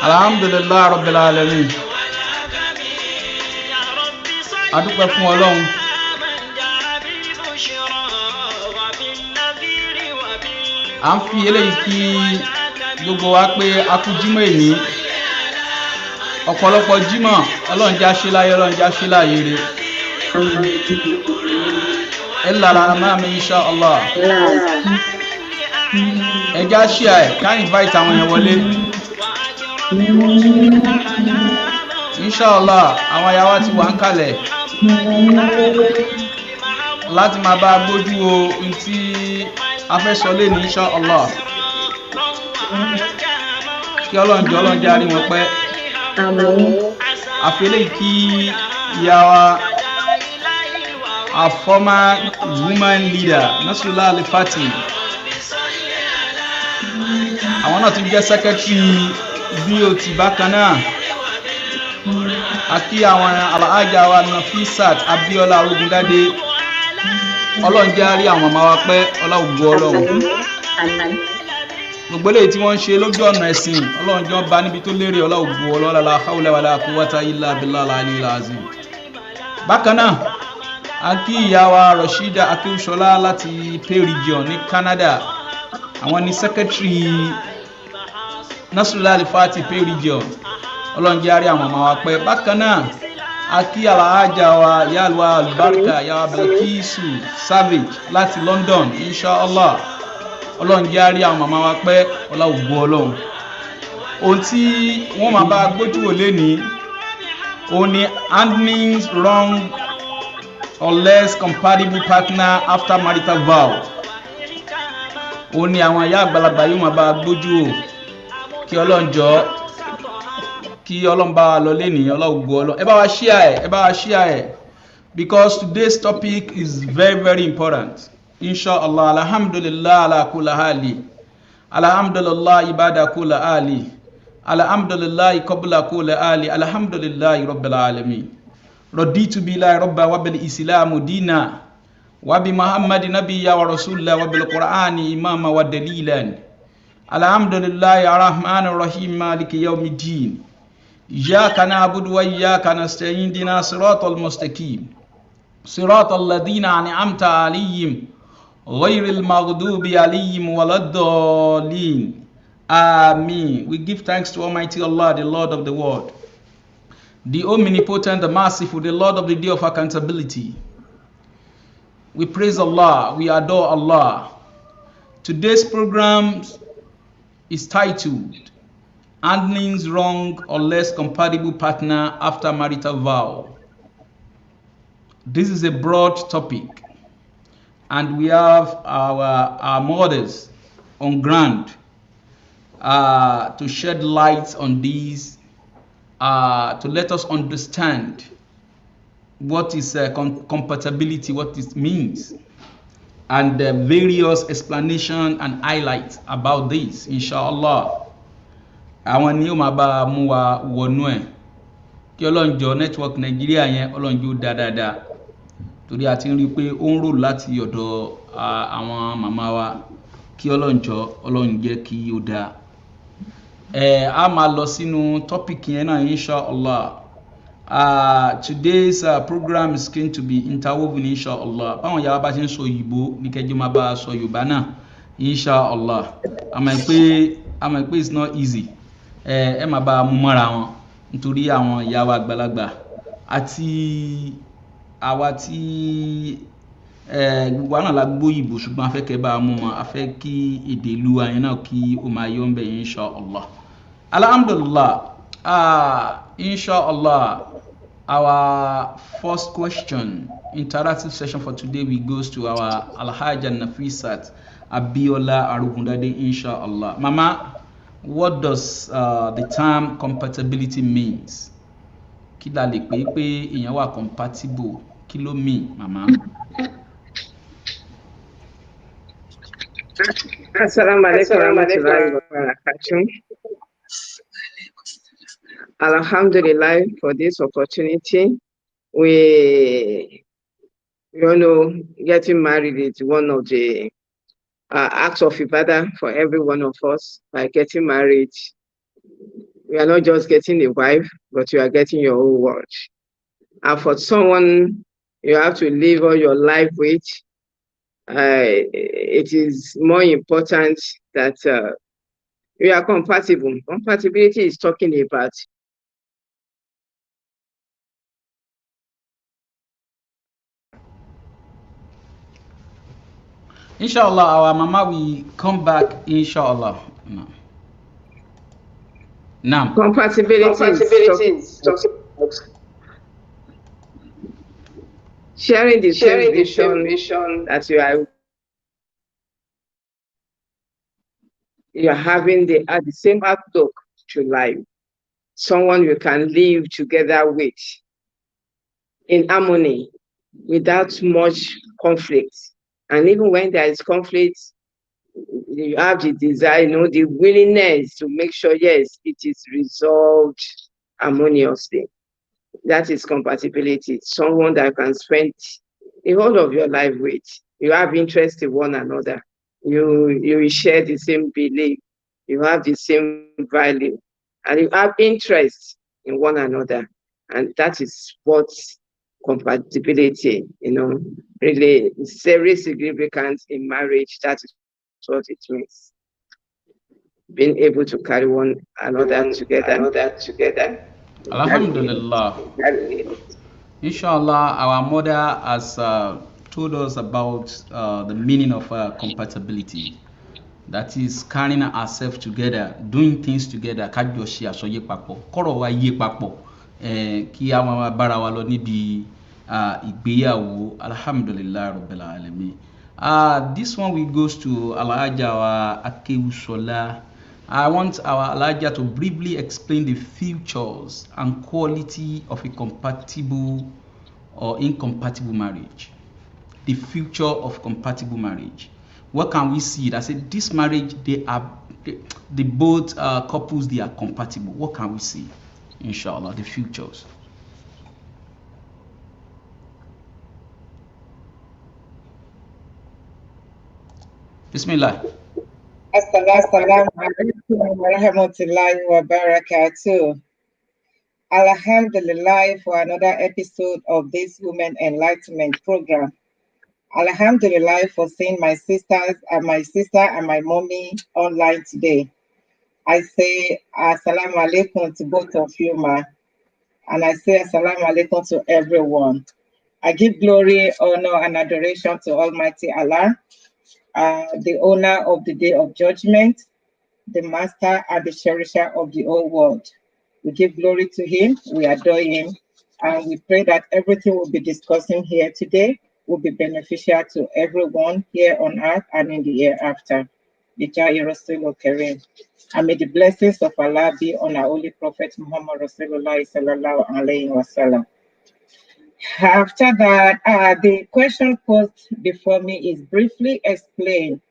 Alhamdulillah Rabbil Alamin. Adúpẹ́ fún Ọlọ́run. À ń fi eléyìí kí gbogbo wa pé a kú jímọ̀ èní. Ọ̀pọ̀lọpọ̀ jímọ̀ Ọlọ́run já ṣe láyé, Ọlọ́run já ṣe láyé rẹ̀. Illa rahman insha Allah. Ẹ já ṣe ẹ̀ ká invite àwọn yẹn wọlé. Insha Allah àwọn aya wa ti wà ń kalẹ̀ láti máa bá gbójú o ntí a fẹ́ sọ lé ní insha Allah. Kí Ọlọ́run jẹ́ àrí wọn pẹ́. Àfẹ́lẹ́ kí ìyá wa, a former woman leader Nasfat, àwọn náà ti jẹ́ secretary BOT bákan náà. Àkí àwọn alhaja wa Nasfat Abíọ́lá Arúgúndádé. Ọlọ́run jẹ́ àrí àwọn ọmọ wa pẹ́, ọlọ́gbọ́ Ọlọ́run. Gbogbo eléyìí tí wọ́n ń ṣe lójú ọ̀nà ẹ̀sìn, Ọlọ́run jọ bá níbi tó lérè, ọlọ́gbọ́ Ọlọ́run la hawla wala quwwata illa billahi al-aliyyil azim. Bákan náà, àkí ìyá wa Rashida Akéwùsọlá láti Pay Region ní Canada. Àwọn ni secretary Nasfat Pay Region. Ọlọ́run jẹ́ àrí àwọn ọmọ wa pẹ́. Bákan náà, àkí alhaja wa yálùwà albarka yàwà Bilkisu Savage láti London insha Allah. Ọlọ́run jẹ́ àrí àwọn ọmọ wa pẹ́, ọlọ́gbọ́ Ọlọ́run. Ohun tí wọ́n máa bá gbójú wò lénìí, òun ni handling wrong or less compatible partner after marital vow. Òun ni àwọn ìyá àgbàlagbà yóò máa bá gbójú wò. Kí Ọlọ́run jọ̀ọ́, kí Ọlọ́run bá wa lọ lénìí, ọlọ́gbọ́ Ọlọ́run. Ẹ bá wa share ẹ̀, because today's topic is very, very important. Inshallah, alhamdulillah ala kulli hali. Alhamdulillah ibada kulli hali. Alhamdulillah qabla kulli hali. Alhamdulillah rabbil alamin. Raditu billahi rabba wa bil islamu dina. Wa bi Muhammad nabiyya wa rasulullah wa bil Qur'ani imama wa dalilan. Alhamdulillah arrahmanir rahim maliki yawmiddin. Iyyaka na'budu wa iyyaka nasta'in ihdinas siratal mustaqim. Siratal ladzina an'amta 'alaihim ghayril maghdubi 'alaihim waladdallin. Amen. We give thanks to Almighty Allah, the Lord of the world, the omnipotent, the merciful, the Lord of the day of accountability. We praise Allah, we adore Allah. Today's program is titled Handling Wrong or Less Compatible Partner After Marital Vow. This is a broad topic, and we have our mothers on ground to shed light on these, to let us understand what is compatibility, what it means, and various explanation and highlights about this, inshallah. Àwọn ni ó máa bá mú wa wọnú ẹ̀. Kí Ọlọ́run jọ̀ọ́ network Nàìjíríà yẹn, Ọlọ́run jọ̀ọ́ dáadáa. Torí a ti ń rí pé ó ń rò láti ọ̀dọ̀ àwọn màmá wa. Kí Ọlọ́run jọ̀ọ́, Ọlọ́run jẹ́ kí ó dáa. A máa lọ sínú topic yẹn náà inshallah. Today's program is going to be interwoven inshallah. Báwọn yàrá bá ṣe ń sọ Òyìnbó ní kẹjọ máa bá sọ Yorùbá náà inshallah. Àmọ́ pé it's not easy. Ẹ máa bá mú mọ́ra wọn nítorí àwọn ìyá wa àgbàlagbà àti àwa tí gbogbo náà la gbọ́ Òyìnbó, ṣùgbọ́n a fẹ́ kẹ́ bá mú wọn, a fẹ́ kí èdè ìlú wa yẹn náà kí ó máa yọ ń bẹ̀ inshallah. Alhamdulillah. Inshallah, our first question, interactive session for today, goes to our Alhaja Nasfat Abíọ́lá Arúgúndádé, inshallah. Mama, what does the term compatibility means? Kí la lè pè pé èèyàn wà compatible? Kí ló mean, mama? Assalamu alaikum warahmatullahi wabarakatuh. Alhamdulillah for this opportunity. We getting married is one of the acts of ibadah for every one of us. By getting married, You are not just getting a wife, but you are getting your whole world. And for someone you have to live all your life with, it is more important that we are compatible. Compatibility is talking about Inshallah, our mama will come back. Inshallah. No. Now. compatibility is talking about sharing the same vision that you are having the same outlook to life. Someone you can live together with in harmony without much conflict. And even when there is conflict, you have the desire, the willingness to make sure, yes, it is resolved harmoniously. That is compatibility. Someone that can spend the whole of your life with. You have interest in one another. You share the same belief. You have the same value, and you have interest in one another. And that is what compatibility, really is very significant in marriage. That is what it means. Being able to carry one another together. Alhamdulillah. Inshallah, our mother has told us about the meaning of compatibility. That is carrying ourselves together, doing things together, kájọ ṣe àsọyé papọ̀, kọ́rọ̀ wa yé papọ̀, kí a máa bára wa lọ níbi ìgbéyàwó. Alhamdulillah Rabbil Alamin. This one we goes to Alhaja wa Akewusola. I want our Alhaja to briefly explain the features and quality of a compatible or incompatible marriage. The future of compatible marriage. What can we see that say this marriage, the both couples, they are compatible? What can we see? Inshallah, the futures. Bismillah. Assalamu alaikum wa rahmatullahi wa barakatuh. Alhamdulillah for another episode of this Women Enlightenment program. Alhamdulillah for seeing my sisters and my mommy online today. I say assalamu alaikum to both of you, ma. And I say assalamu alaikum to everyone. I give glory, honor, and adoration to Almighty Allah, the owner of the day of judgment, the master and the cherisher of the whole world. We give glory to him, we adore him, and we pray that everything we'll be discussing here today will be beneficial to everyone here on earth and in the hereafter. Bijai Rasulullah Kareem. And may the blessings of Allah be on our holy prophet Muhammad Rasulullah sallallahu alayhi wa sallam. After that, the question posed before me is briefly explain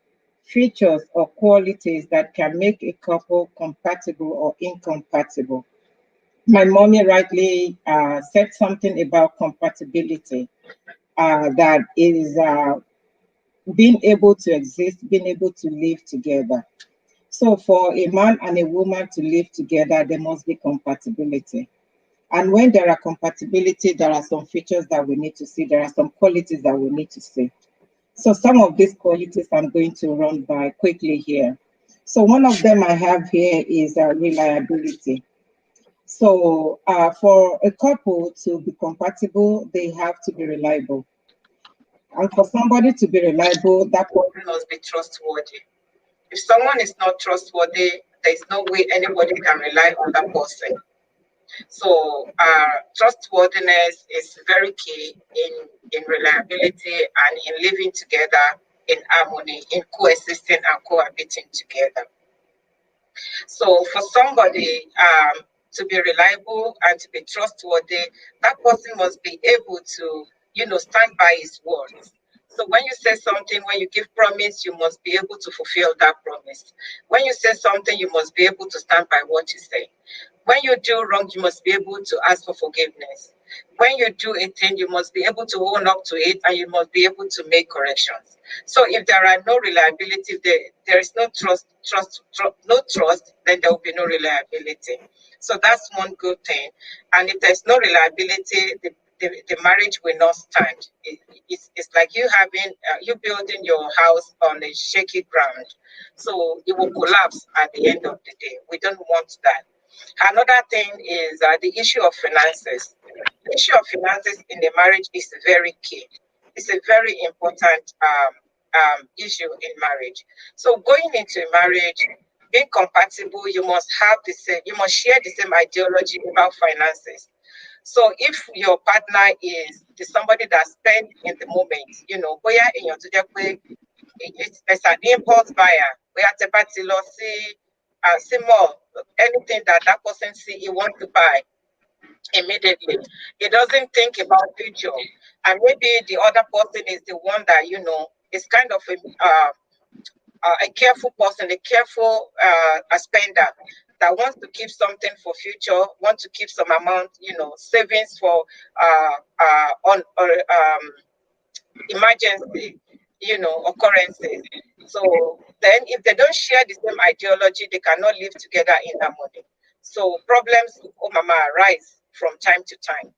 features or qualities that can make a couple compatible or incompatible. My mommy rightly said something about compatibility, that is being able to exist, being able to live together. So for a man and a woman to live together, there must be compatibility. And when there are compatibility, there are some features that we need to see. There are some qualities that we need to see. So some of these qualities I'm going to run by quickly here. So one of them I have here is reliability. So for a couple to be compatible, they have to be reliable. And for somebody to be reliable, that person must be trustworthy. If someone is not trustworthy, there's no way anybody can rely on that person. So trustworthiness is very key in reliability and in living together in harmony, in coexisting and cohabiting together. So for somebody to be reliable and to be trustworthy, that person must be able to, stand by his words. So when you say something, when you give promise, you must be able to fulfill that promise. When you say something, you must be able to stand by what you say. When you do wrong, you must be able to ask for forgiveness. When you do a thing, you must be able to own up to it, and you must be able to make corrections. So if there are no reliability, there is no no trust, then there will be no reliability. So that's one good thing. And if there's no reliability, the marriage will not stand. It's like you having you building your house on a shaky ground, so it will collapse at the end of the day. We don't want that. Another thing is the issue of finances. The issue of finances in the marriage is very key. It's a very important issue in marriage. So going into marriage, being compatible, you must have the same, you must share the same ideology about finances. So if your partner is somebody that spends in the moment, you know, where in your it's an impulse buyer, where at a see more anything that that person see he wants to buy immediately. He doesn't think about future, and maybe the other person is the one that you know is kind of a careful person, a careful a spender that wants to keep something for future, wants to keep some amount, you know, savings for on or emergency, you know, occurrences. So then if they don't share the same ideology, they cannot live together in harmony. So problems, oh mama, arise from time to time.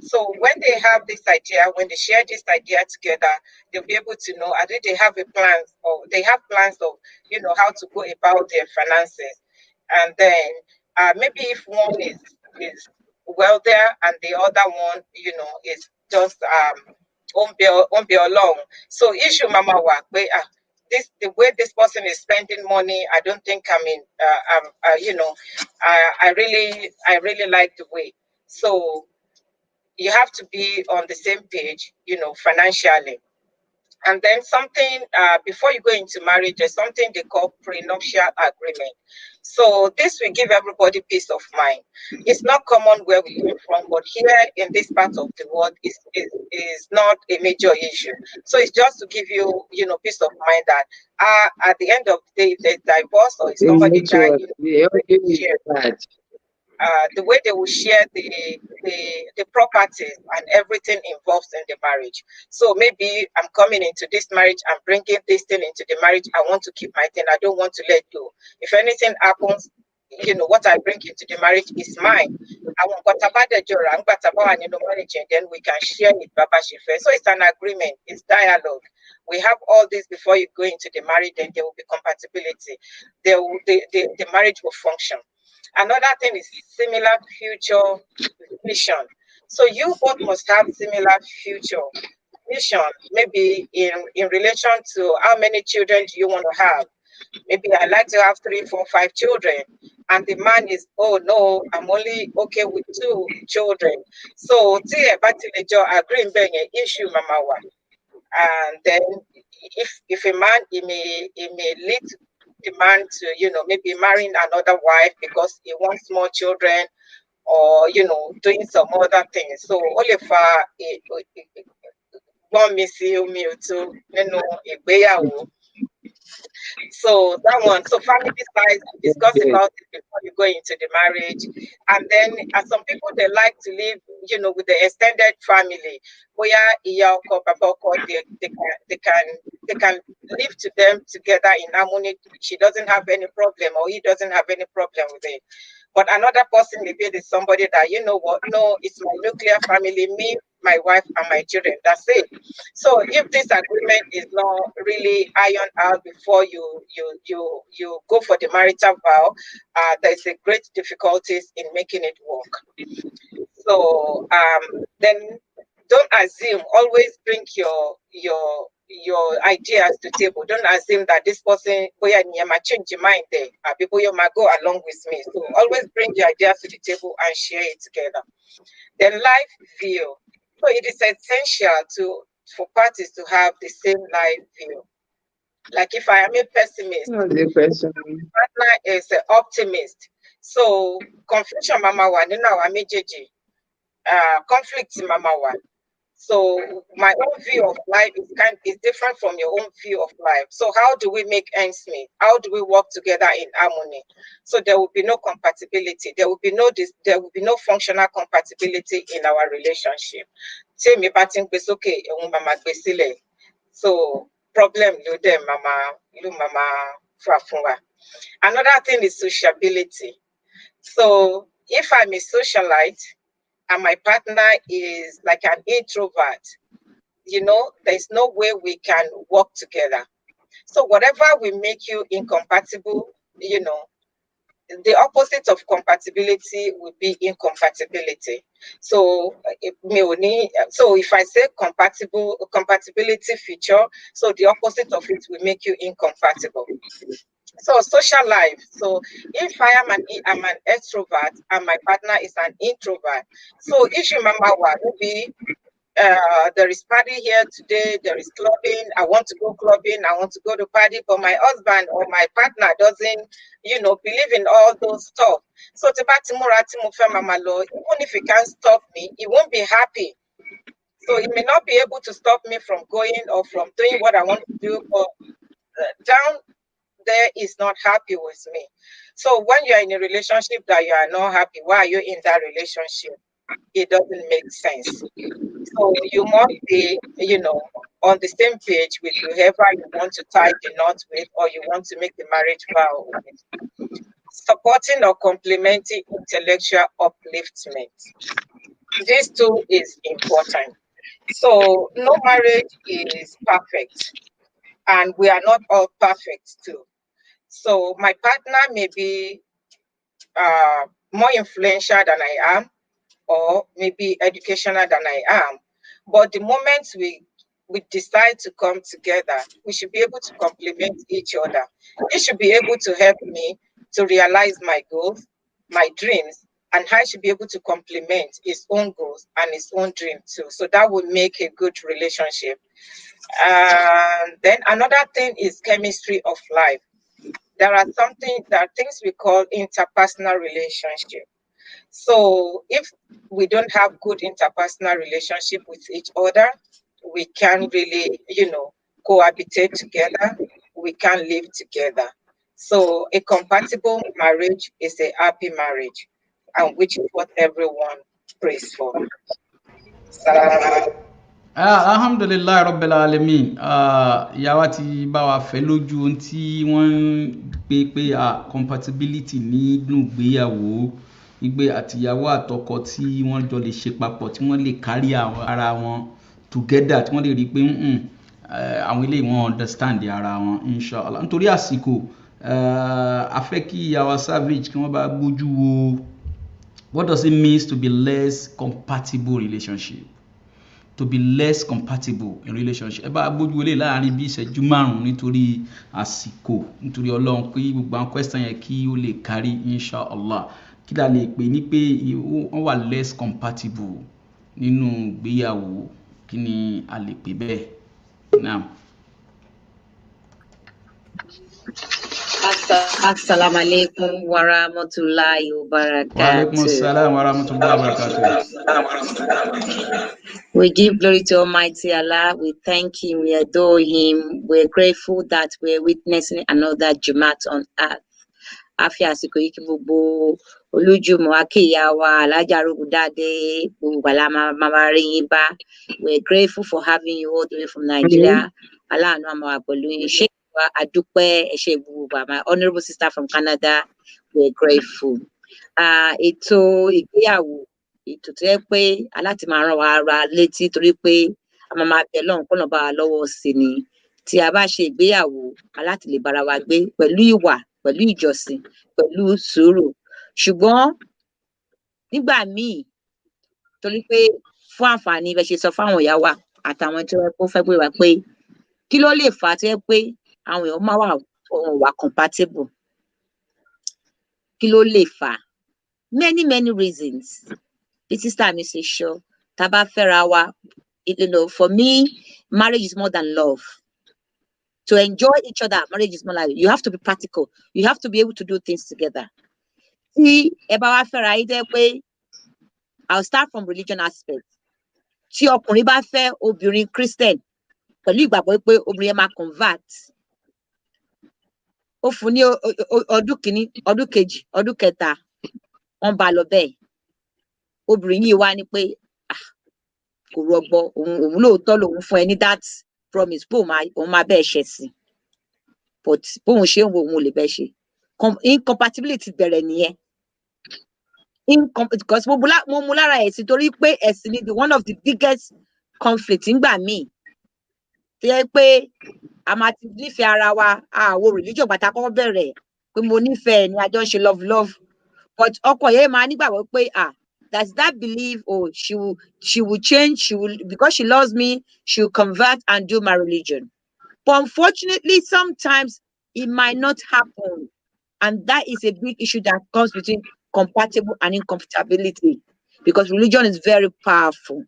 So when they have this idea, when they share this idea together, they'll be able to know, I think they have a plan, or they have plans of, you know, how to go about their finances. And then maybe if one is wealthier and the other one, you know, is just won't be alone. So issue mama work, this the way this person is spending money, I don't think I mean, you know, I really like the way. So you have to be on the same page, you know, financially. And then something before you go into marriage, there's something they call prenuptial agreement. So this will give everybody peace of mind. It's not common where we came from, but here in this part of the world is not a major issue. So it's just to give you, you know, peace of mind that at the end of the day, if there's divorce or if somebody died, you know, the way they will share the properties and everything involved in the marriage. So maybe I'm coming into this marriage, I'm bringing this thing into the marriage. I want to keep my thing. I don't want to let go. If anything happens, you know, what I bring into the marriage is mine. I want what about the jora, what about marriage, and then we can share it. So it's an agreement, it's dialogue. We have all this before you go into the marriage, then there will be compatibility. The marriage will function. Another thing is similar future vision. So you both must have similar future vision, maybe in relation to how many children do you want to have. Maybe I like to have 3, 4, 5 children. And the man is, oh no, I'm only okay with 2 children. So agree issue mama one. And then if a man he may lead the man to, you know, maybe marrying another wife because he wants more children, or you know, doing some other things. So only for one missy to you know, so that one, so family size, discuss about it before you go into the marriage. And then some people they like to live, you know, with the extended family, where they can live to them together in harmony. She doesn't have any problem, or he doesn't have any problem with it. But another person maybe is somebody that, you know what, no, it's my nuclear family, me, my wife, and my children. That's it. So if this agreement is not really ironed out before you go for the marital vow, there's a great difficulties in making it work. So then don't assume. Always bring your ideas to the table. Don't assume that this person might change your mind there. People you might go along with me. So always bring your ideas to the table and share it together. Then life view. So it is essential for parties to have the same life view. Like if I am a pessimist, my partner is an optimist. So confusion mama one, you know, I'm conflict mama one. So my own view of life is different from your own view of life. So how do we make ends meet? How do we work together in harmony? So there will be no compatibility. There will be no functional compatibility in our relationship. Say me batting okay, mama so problem mama fafunwa. Another thing is sociability. So if I'm a socialite and my partner is like an introvert, there's no way we can work together. So whatever will make you incompatible, the opposite of compatibility would be incompatibility. So if I say compatibility feature, so the opposite of it will make you incompatible. So social life. So if I'm an extrovert and my partner is an introvert, so issue mama will be there is party here today, there is clubbing, I want to go clubbing, I want to go to party, but my husband or my partner doesn't, believe in all those stuff. So even if he can't stop me, he won't be happy. So he may not be able to stop me from going or from doing what I want to do, but down there is not happy with me. So when you're in a relationship that you are not happy, why are you in that relationship? It doesn't make sense. So you must be, on the same page with whoever you want to tie the knot with, or you want to make the marriage vow with. Supporting or complementing intellectual upliftment. This too is important. So no marriage is perfect, and we are not all perfect too. So my partner may be more influential than I am, or maybe educational than I am. But the moment we decide to come together, we should be able to complement each other. He should be able to help me to realize my goals, my dreams, and I should be able to complement his own goals and his own dream too. So that would make a good relationship. Then another thing is chemistry of life. There are things we call interpersonal relationship. So if we don't have good interpersonal relationship with each other, we can really, cohabitate together. We can live together. So a compatible marriage is a happy marriage, and which is what everyone prays for. Alhamdulilayi rabbil alamin. Ìyàwó ti bá wa fẹ́ lójú ohun tí wọ́n ń pè compatibility nínú ìgbéyàwó, wípé àtìyàwó àtọkọ tí wọ́n jọ lè ṣe papọ̀, tí wọ́n lè kárí ara wọn together, tí wọ́n lè rí pé àwọn eléyìí wọ́n understand ara wọn, inshallah. Nítorí àsìkò, a fẹ́ kí ìyàwó Savage kí wọ́n bá gbójú wo what does it mean to be less compatible relationship. To be less compatible in relationship. Ẹ bá gbójú wọlé láàrin bí ìṣẹ́jú 5 nítorí àsìkò, nítorí Ọlọ́run, pé gbogbo àwọn question yẹn kí ó lè kárí, inshallah. Kí la lè pè ní pé wọ́n wà less compatible nínú ìgbéyàwó? Kí ni a lè pè bẹ́ẹ̀? Naam. Assalamu alaikum wa rahmatullahi wa barakatuh. Wa alaikum assalam wa rahmatullahi wa barakatuh. We give glory to Almighty Allah. We thank Him. We adore Him. We're grateful that we're witnessing another Jumat on earth. Afi àsìkò yìí kí gbogbo olójúmọ́ akéyàwó alájàrógùdádé gbogbo àlá máa rí yín bá. We're grateful for having you all the way from Nigeria. Aláàánú àmọ́ wà pẹ̀lú yín. Ṣé ìwà àdúpẹ́ ẹ̀ṣẹ̀ gbogbo my honourable sister from Canada, we're grateful. Ètò ìgbéyàwó, ètò tó yẹ pé aláti máa rán wa ara létí, torí pé a máa bẹ̀ lọ́hùn kó lọ́n bá wa lọ́wọ́ sí ni. Tí a bá ṣe ìgbéyàwó, aláti lè bára wa gbé pẹ̀lú ìwà, pẹ̀lú ìjọsìn, pẹ̀lú sùúrù. Ṣùgbọ́n nígbà míì, torí pé fún àǹfààní bẹ́ẹ̀ ṣe sọ fáwọn ìyá wa àtàwọn tí wọ́n fẹ́ gbé wa pé kí ló lè fà á tó yẹ pé àwọn èèyàn máa wà compatible? Kí ló lè fà á? Many reasons. Bí sister mi ṣe sọ, tá a bá fẹ́ra wa, for me, marriage is more than love. To enjoy each other, marriage is more like, you have to be practical. You have to be able to do things together. Tí ẹ bá wá fẹ́ra yín jẹ́ pé, I'll start from religion aspect. tí ọkùnrin bá fẹ́ obìnrin Christian pẹ̀lú ìgbàgbọ́ pé obìnrin yẹn máa convert, ó fún ní ọdún kìíní, ọdún kejì, ọdún kẹta, wọ́n bá lọ bẹ́ẹ̀. Obìnrin yìí wá ní pé kò rọgbọ, òun lóòótọ́ lòun fún ẹ ní that promise pé òun máa bẹ́ẹ̀ ṣẹ̀ sí, but bóun ṣe ń wo òun ò lè bẹ́ẹ̀ ṣe. Incompatibility bẹ̀rẹ̀ nìyẹn. Because mo mú lára ẹ̀sìn torí pé ẹ̀sìn ni one of the biggest conflict ńgbà míì, tó yẹ pé a máa ti nífẹ̀ẹ́ ara wa, àwọn religion gbàtà kọ́kọ́ bẹ̀rẹ̀ pé mo nífẹ̀ẹ́ ni a jọ ń ṣe love, but ọkọ yẹn máa nígbàgbọ́ pé that's that belief, she will change, because she loves me, she will convert and do my religion. But unfortunately, sometimes it might not happen, and that is a big issue that comes between compatible and incompatibility, because religion is very powerful.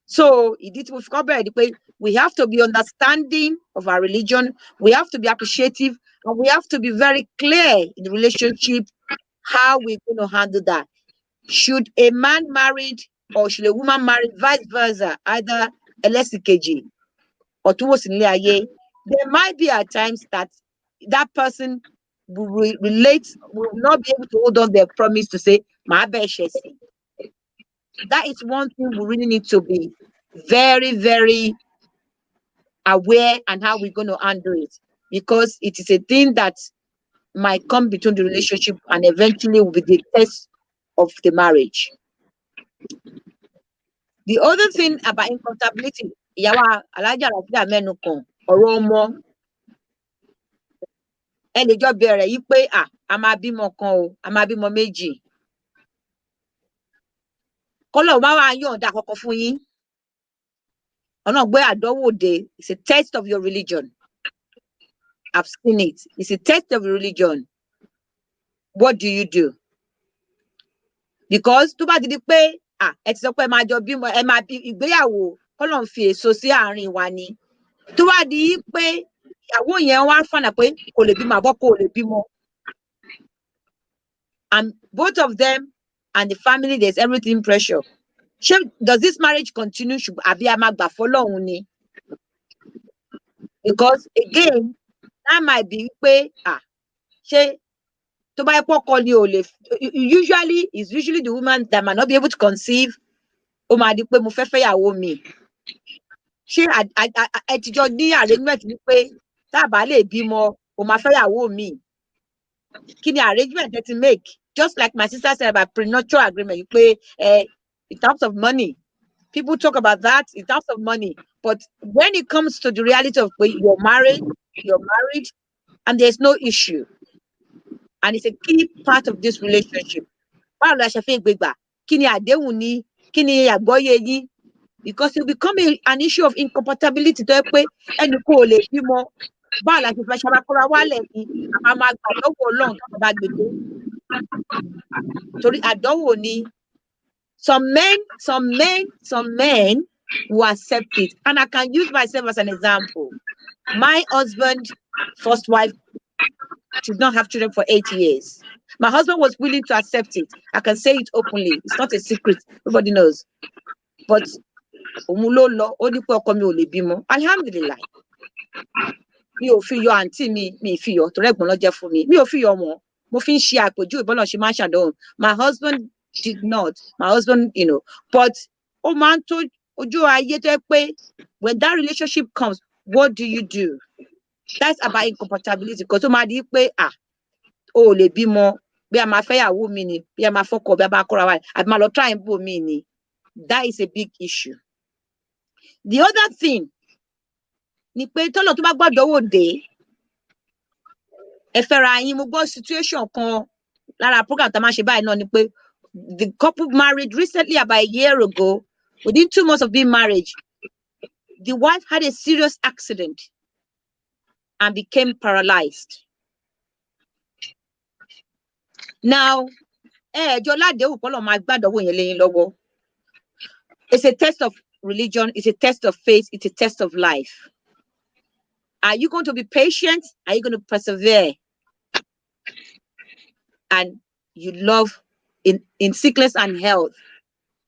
So ìdí tí mo fi kọ́ bẹ̀rẹ̀ ni pé we have to be understanding of our religion, we have to be appreciative, and we have to be very clear in the relationship how we're going to handle that. Should a man married or should a woman married, vice versa, either ẹlẹ́sìn kejì or towards nílé ayé, there might be at times that that person will not be able to hold on their promise to say, màá bẹ́ẹ̀ ṣẹ̀ sí. That is one thing we really need to be very, very aware and how we're going to handle it, because it is a thing that might come between the relationship and eventually will be the test of the marriage. The other thing about incompatibility, ìyàwó Alájà Ràfíà mẹ́nu kàn ọ̀rọ̀ ọmọ. Ẹ lè jọ bẹ̀rẹ̀ yìí pé a máa bímọ kan o, a máa bímọ méjì. Kọ́lọ̀ bá wà yọ̀ǹda kọ́kọ́ fún yín. Ọ̀nà gbé àdánwò dé, it's a test of your religion. I've seen it. It's a test of your religion. What do you do? Because tó bá ti di pé ẹ ti sọ pé ẹ máa jọ bímọ, ẹ máa bí ìgbéyàwó, kọ́lọ̀ ń fi èso sí àárín wa ni. Tó bá di pé ìyàwó yẹn wá fànà pé kò lè bímọ àbọ̀ kò lè bímọ. And both of them and the family, there's everything pressure. Does this marriage continue? Àbí a máa gbà fọ́lọ́run ni? Because again, that might be pé ṣé tó bá yẹ pọ́kọ ni ò lè, it's usually the woman that might not be able to conceive. Ó máa di pé mo fẹ́ fẹ́yàwó mi. Ṣé ẹ ti jọ ní arrangement ni pé tá a bá lè bímọ ó máa fẹ́yàwó mi? Kí ni arrangement ẹ ti make? Just like my sister said about prenuptial agreement, pé in terms of money, people talk about that in terms of money, but when it comes to the reality of you're married, and there's no issue, and it's a key part of this relationship. Báwo la ṣe fẹ́ gbégbà? Kí ni àdéhùn ni? Kí ni àgbọ́yé yín? Because it will become an issue of incompatibility tó yẹ pé ẹnì kò lè bímọ. Báwo la ṣe fẹ́ ṣàbàkọ́ra wálẹ̀ ni? A máa gbà lọ́wọ́ Ọlọ́run tó bá gbèdé. Torí àdánwò ni. Some men will accept it. And I can use myself as an example. My husband, first wife, did not have children for 8 years. My husband was willing to accept it. I can say it openly. It's not a secret. Everybody knows. But alhamdulillah. Mi ò fi yọ àǹtí mi fi yọ torí ẹ̀gbọ́n ló jẹ́ fún mi. Mi ò fi yọ wọn. Mo fi ń ṣe àpèjúwe bọ́lá ṣe máa ń ṣàdánwò. My husband did not. My husband, but ó máa ń tó ojú ayé tó yẹ pé when that relationship comes, what do you do? That's about incompatibility. Because ó máa di pé o ò lè bímọ bí a máa fẹ́yàwó mi ni, bí a máa fọ́kọ bí a máa kọ́ra wa àbí máa lọ try and bò mí ni. That is a big issue. The other thing ni pé tọ́lọ̀ tó bá gbọ́dọ̀ wò dé ẹ fẹ́ra yín. Mo gbọ́ situation kan lára program tá a máa ṣe báyìí náà ni pé the couple married recently about a year ago. Within 2 months of being married, the wife had a serious accident and became paralyzed. Now, ẹjọ́ ládéhùn kọ́lọ̀ máa gbàdọ̀wọ́ yẹn lẹ́yìn lọ́wọ́. It's a test of religion, it's a test of faith, it's a test of life. Are you going to be patient? Are you going to persevere? And you love in sickness and health,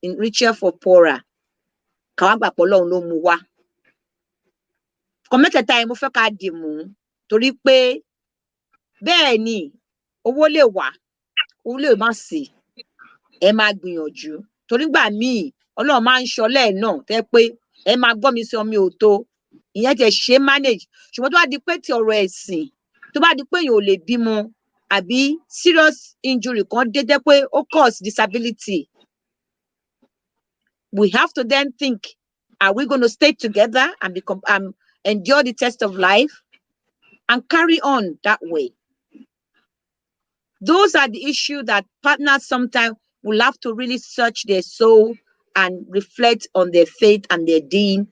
in richer for poorer. káwá gbà pé Ọlọ́run ló mú wá. Kan mẹ́tẹ̀ẹ̀ta yẹn mo fẹ́ ká dì mú torí pé bẹ́ẹ̀ ni owó lè wà, owó lè má sí, ẹ máa gbìyànjú torí gbà míì Ọlọ́run máa ń ṣọlẹ̀ náà tẹ́ pé ẹ máa gbọ́ mi sí omi ò tó, ìyẹn tẹ̀ ṣe manage. Ṣùgbọ́n tó bá di pé ti ọ̀rọ̀ ẹ̀sìn, tó bá di pé èèyàn ò lè bímọ àbí serious injury kan dédé pé ó cause disability, we have to then think, are we going to stay together and become endure the test of life and carry on that way? Those are the issues that partners sometimes will have to really search their soul and reflect on their faith and their deen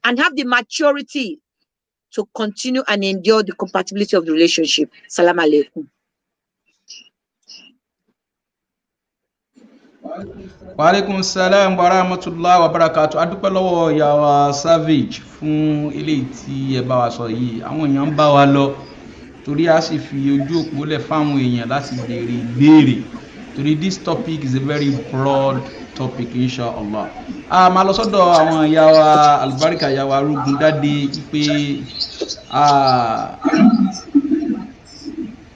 and have the maturity to continue and endure the compatibility of the relationship. Salam alaikum. Wa alaikum salam wa rahmatullahi wa barakatuh. A dúpẹ́ lọ́wọ́ ìyá wa Savage fún eléyìí tí ẹ bá wa sọ yìí. Àwọn èèyàn ń bá wa lọ torí a sì fi ojú òpó lẹ̀ fáwọn èèyàn láti béèrè ìbéèrè torí this topic is a very broad topic inshallah. A máa lọ sọ́dọ̀ àwọn ìyá wa albarika, ìyá wa Arúgundádé pé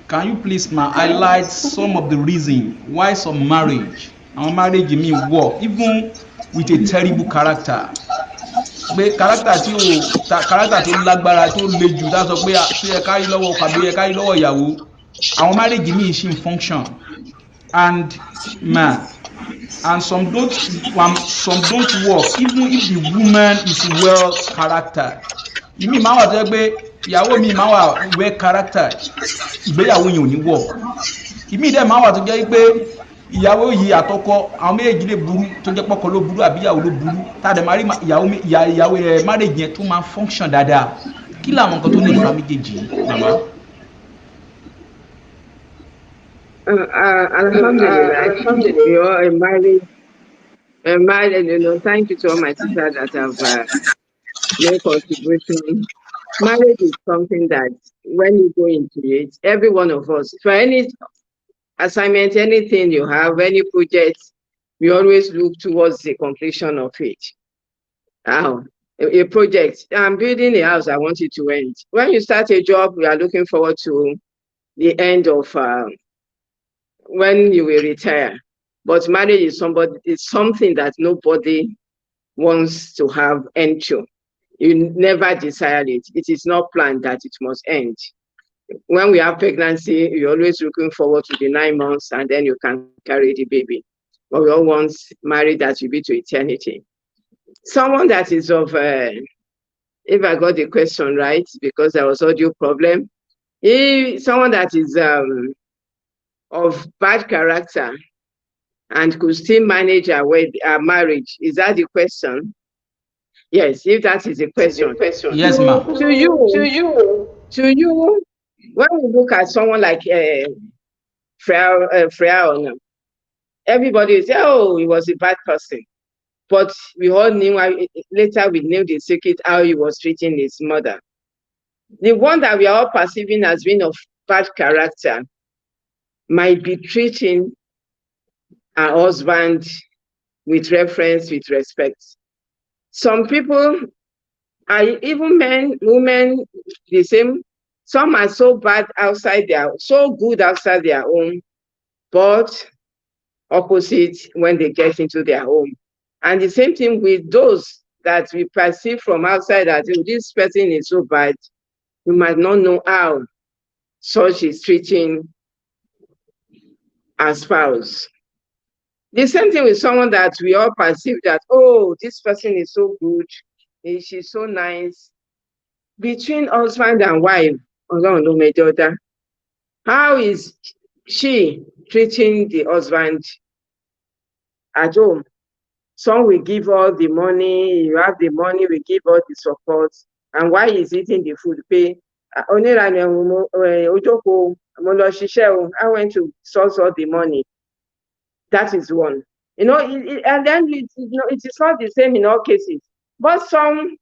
can you please highlight some of the reasons why some marriage mi work even with a terrible character? Pé character tó lágbára tó le jù tá sọ pé ṣé ẹ kárí lọ́wọ́ ọkọ àbí ẹ kárí lọ́wọ́ ìyàwó, àwọn marriage mi ṣì ń function and some don't work even if the woman is well character. Ìmí máa wà tó jẹ́ pé ìyàwó mi máa wà well character, ìgbéyàwó yẹn ò ní work. Ìmí dẹ̀ máa wà tó jẹ́ pé ìyàwó yìí àtọkọ àwọn méjèèjì lè burú tó jẹ́ pọ́kọ ló burú àbí ìyàwó ló burú, tàdé máa rí ìyàwó marriage yẹn tó máa function dáadáa. Kí làwọn nǹkan tó lè fa méjèèjì màmá? Alhamdulillah, you're a married, you know, thank you to all my sisters that have made contribution. Marriage is something that when you go into it, every one of us, for any assignment, anything you have, any project, we always look towards the completion of it. A project, I'm building a house, I want it to end. When you start a job, we are looking forward to the end of when you will retire. But marriage is something that nobody wants to have end to. You never desire it. It is not planned that it must end. When we have pregnancy, you're always looking forward to the 9 months and then you can carry the baby. But we all want marriage that will be to eternity. Someone that is of, if I got the question right, because there was audio problem, someone that is of bad character and could still manage a marriage, is that the question? Yes, if that is the question. Yes, ma'am. To you, when we look at someone like Freya, everybody say, oh, he was a bad person. But we all knew, later we knew the secret, how he was treating his mother. The one that we are all perceiving as being of bad character might be treating her husband with reference, with respect. Some people are even men, women, the same. Some are so bad outside so good outside their home, but opposite when they get into their home. And the same thing with those that we perceive from outside that this person is so bad, we might not know how such is treating our spouse. The same thing with someone that we all perceive that, oh, this person is so good, she's so nice. Between husband and wife, how is she treating the husband at home? Some will give all the money, you have the money, we give all the support. And why is eating the food? Pay. I went to source all the money. That is one. And then it is not the same in all cases. But some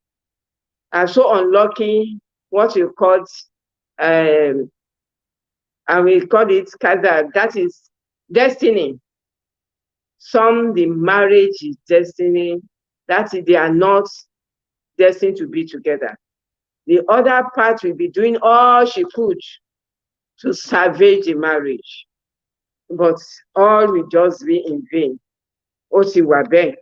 are so unlucky, what you call, and we call it qadar, that is destiny. Some, the marriage is destiny. that they are not destined to be together. The other part will be doing all she could to salvage the marriage, but all will just be in vain. Ó ti wà bẹ́ẹ̀.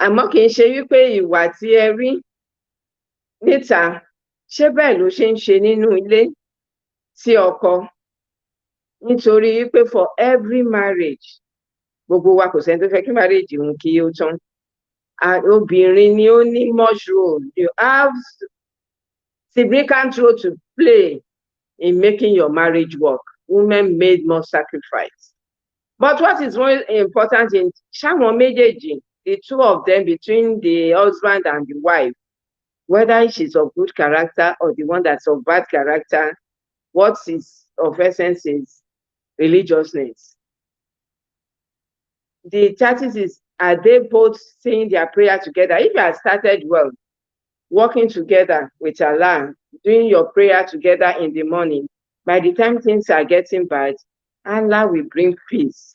Àmọ́ kì í ṣe wípé ìwà tí ẹ rí níta ṣé bẹ́ẹ̀ ló ṣe ń ṣe nínú ilé sí ọkọ, nítorí wípé for every marriage, gbogbo wa kò sẹ́ni tó fẹ́ kí marriage òun kí ó tán. Obìnrin ni ó ní much role. You have significant role to play in making your marriage work. Women made more sacrifice. But what is more important in ṣáwọn méjèèjì, the two of them, between the husband and the wife, whether she's of good character or the one that's of bad character, what is of essence is religiousness. The churches is, are they both saying their prayer together? If you have started well, working together with Allah, doing your prayer together in the morning, by the time things are getting bad, Allah will bring peace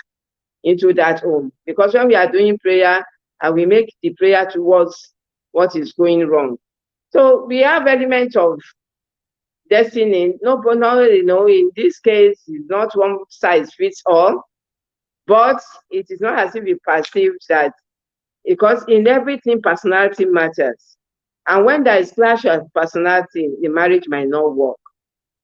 into that home. Because when we are doing prayer, and we make the prayer towards what is going wrong. So we have elements of destiny. No, in this case, it's not one size fits all, but it is not as if we perceive that, because in everything, personality matters. And when there is clash of personality, the marriage might not work.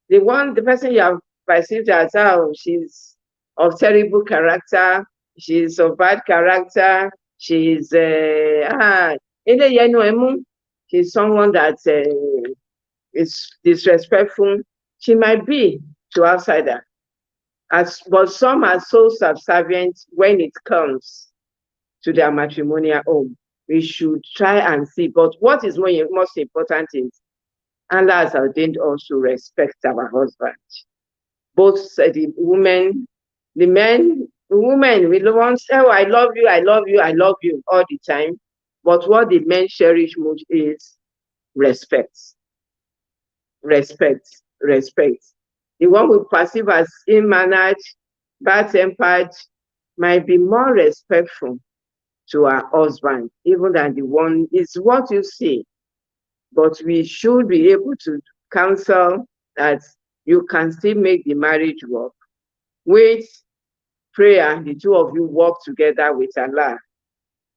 The person you have perceived as, oh, she's of terrible character, she's of bad character, she's she's someone that is disrespectful. She might be to outsider, but some are so subservient when it comes to their matrimonial home. We should try and see. But what is most important is Allah has ordained us to respect our husband. Both the women, the men, the women, we don't want, oh, I love you, I love you, I love you all the time. But what the men cherish most is respect. Respect, respect. The one we perceive as ill-mannered, bad-tempered, might be more respectful to our husband, even than the one is what you see. But we should be able to counsel that you can still make the marriage work. With prayer, the two of you work together with Allah.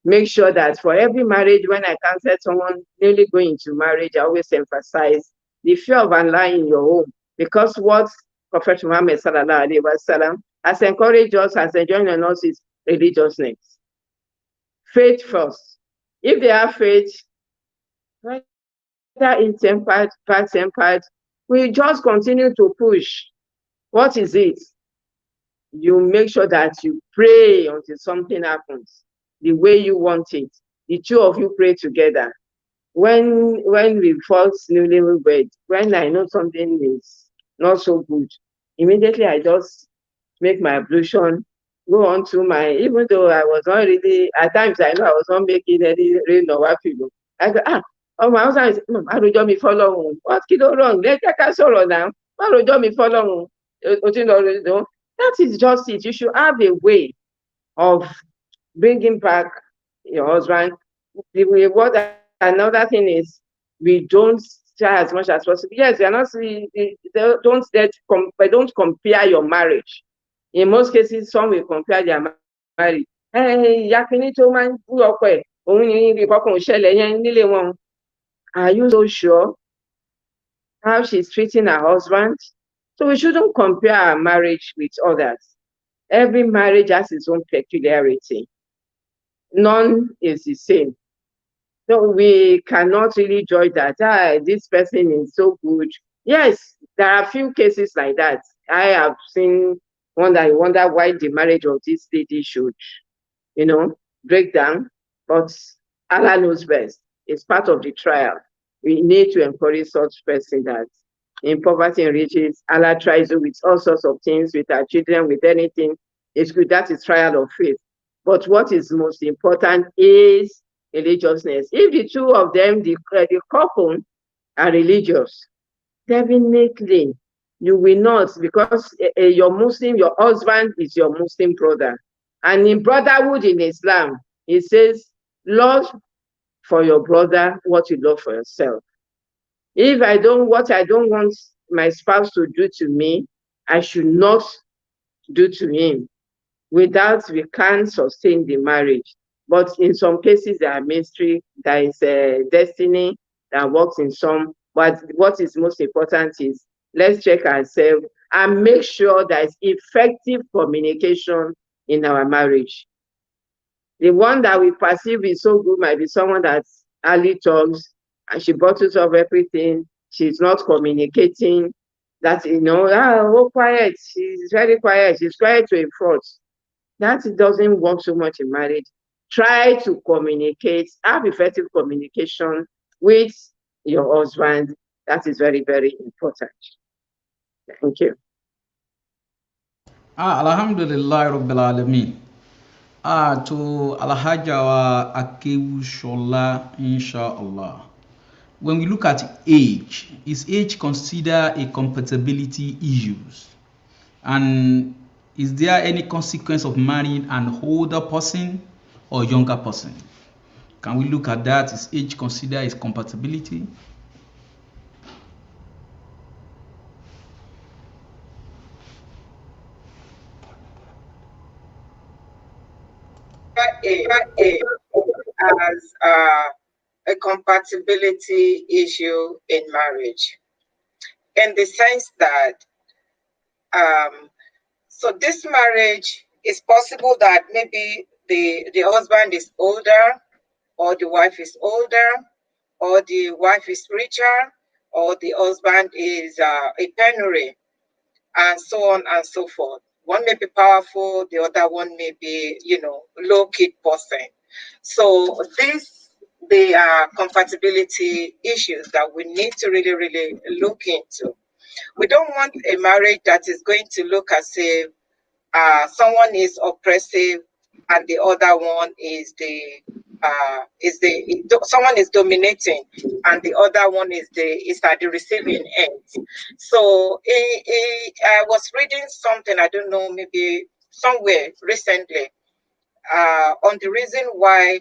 Make sure that for every marriage, when I counsel someone newly going into marriage, I always emphasize the fear of Allah in your home. Because what Prophet Muhammad sallallahu alaihi wasallam has encouraged us, has enjoined on us is religiousness. Faith first. If they have faith, whether in-tempered, bad-tempered, we just continue to push. What is it? You make sure that you pray until something happens the way you want it. The two of you pray together. When we first newlywed, when I know something is not so good, immediately I just make my ablution, go on to my, even though I was not really, at times I know I was not making any rain or what people. I go, oh, my husband is, I don't me follow. What kid wrong? Let's take a sorrow now. I don't me follow. That is just it. You should have a way of bringing back your husband. Another thing is, we don't try as much as possible. Yes, you're not. Don't compare your marriage. In most cases, some will compare their marriage. Hey, are you so sure how she's treating her husband? So we shouldn't compare our marriage with others. Every marriage has its own peculiarity. None is the same. So we cannot really judge that, this person is so good. Yes, there are a few cases like that. I have seen one that I wonder why the marriage of this lady should, break down. But Allah knows best. It's part of the trial. We need to encourage such person that in poverty and riches, Allah tries with all sorts of things, with our children, with anything. It's good. That is trial of faith. But what is most important is religiousness. If the two of them, the couple, are religious, definitely you will not, because your husband is your Muslim brother. And in brotherhood in Islam, it says Love for your brother what you love for yourself. If what I don't want my spouse to do to me, I should not do to him. Without, we can't sustain the marriage. But in some cases, there are mystery, there is a destiny that works in some. But what is most important is let's check ourselves and make sure there is effective communication in our marriage. The one that we perceive is so good might be someone that early talks and she bottles up everything. She's not communicating. That oh, quiet. She's very quiet. She's quiet to a fault. That doesn't work so much in marriage. Try to communicate, have effective communication with your husband. That is very, very important. Thank you. Alhamdulillah Rabbil Alameen. To Alhaja wa Akewu Shola, inshallah. When we look at age, is age considered a compatibility issues? And is there any consequence of marrying an older person or younger person? Can we look at that? Is age considered as compatibility? As a compatibility issue in marriage, in the sense that so this marriage is possible that maybe the husband is older, or the wife is older, or the wife is richer, or the husband is a penury, and so on and so forth. One may be powerful, the other one may be, low-key person. So they are compatibility issues that we need to really, really look into. We don't want a marriage that is going to look as if someone is oppressive and the other one someone is dominating and the other one is at the receiving end. So I was reading something, I don't know, maybe somewhere recently, on the reason why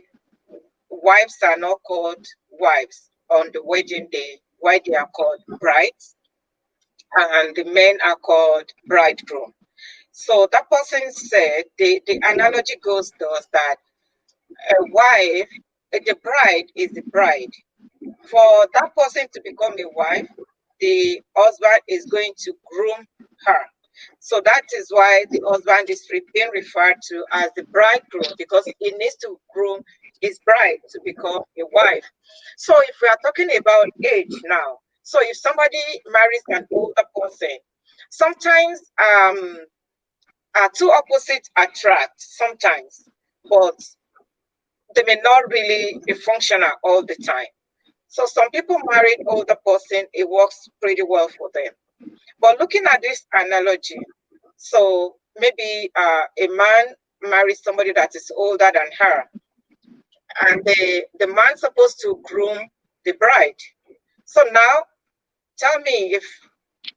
wives are not called wives on the wedding day, why they are called brides and the men are called bridegroom. So that person said the analogy goes thus, that a wife, the bride is the bride. For that person to become a wife, the husband is going to groom her. So that is why the husband is being referred to as the bridegroom, because he needs to groom his bride to become a wife. So if we are talking about age now, so if somebody marries an older person, sometimes two opposites attract sometimes, but they may not really be functional all the time. So some people married older person, it works pretty well for them. But looking at this analogy, so maybe a man marries somebody that is older than her, and the man's supposed to groom the bride. So now, tell me, if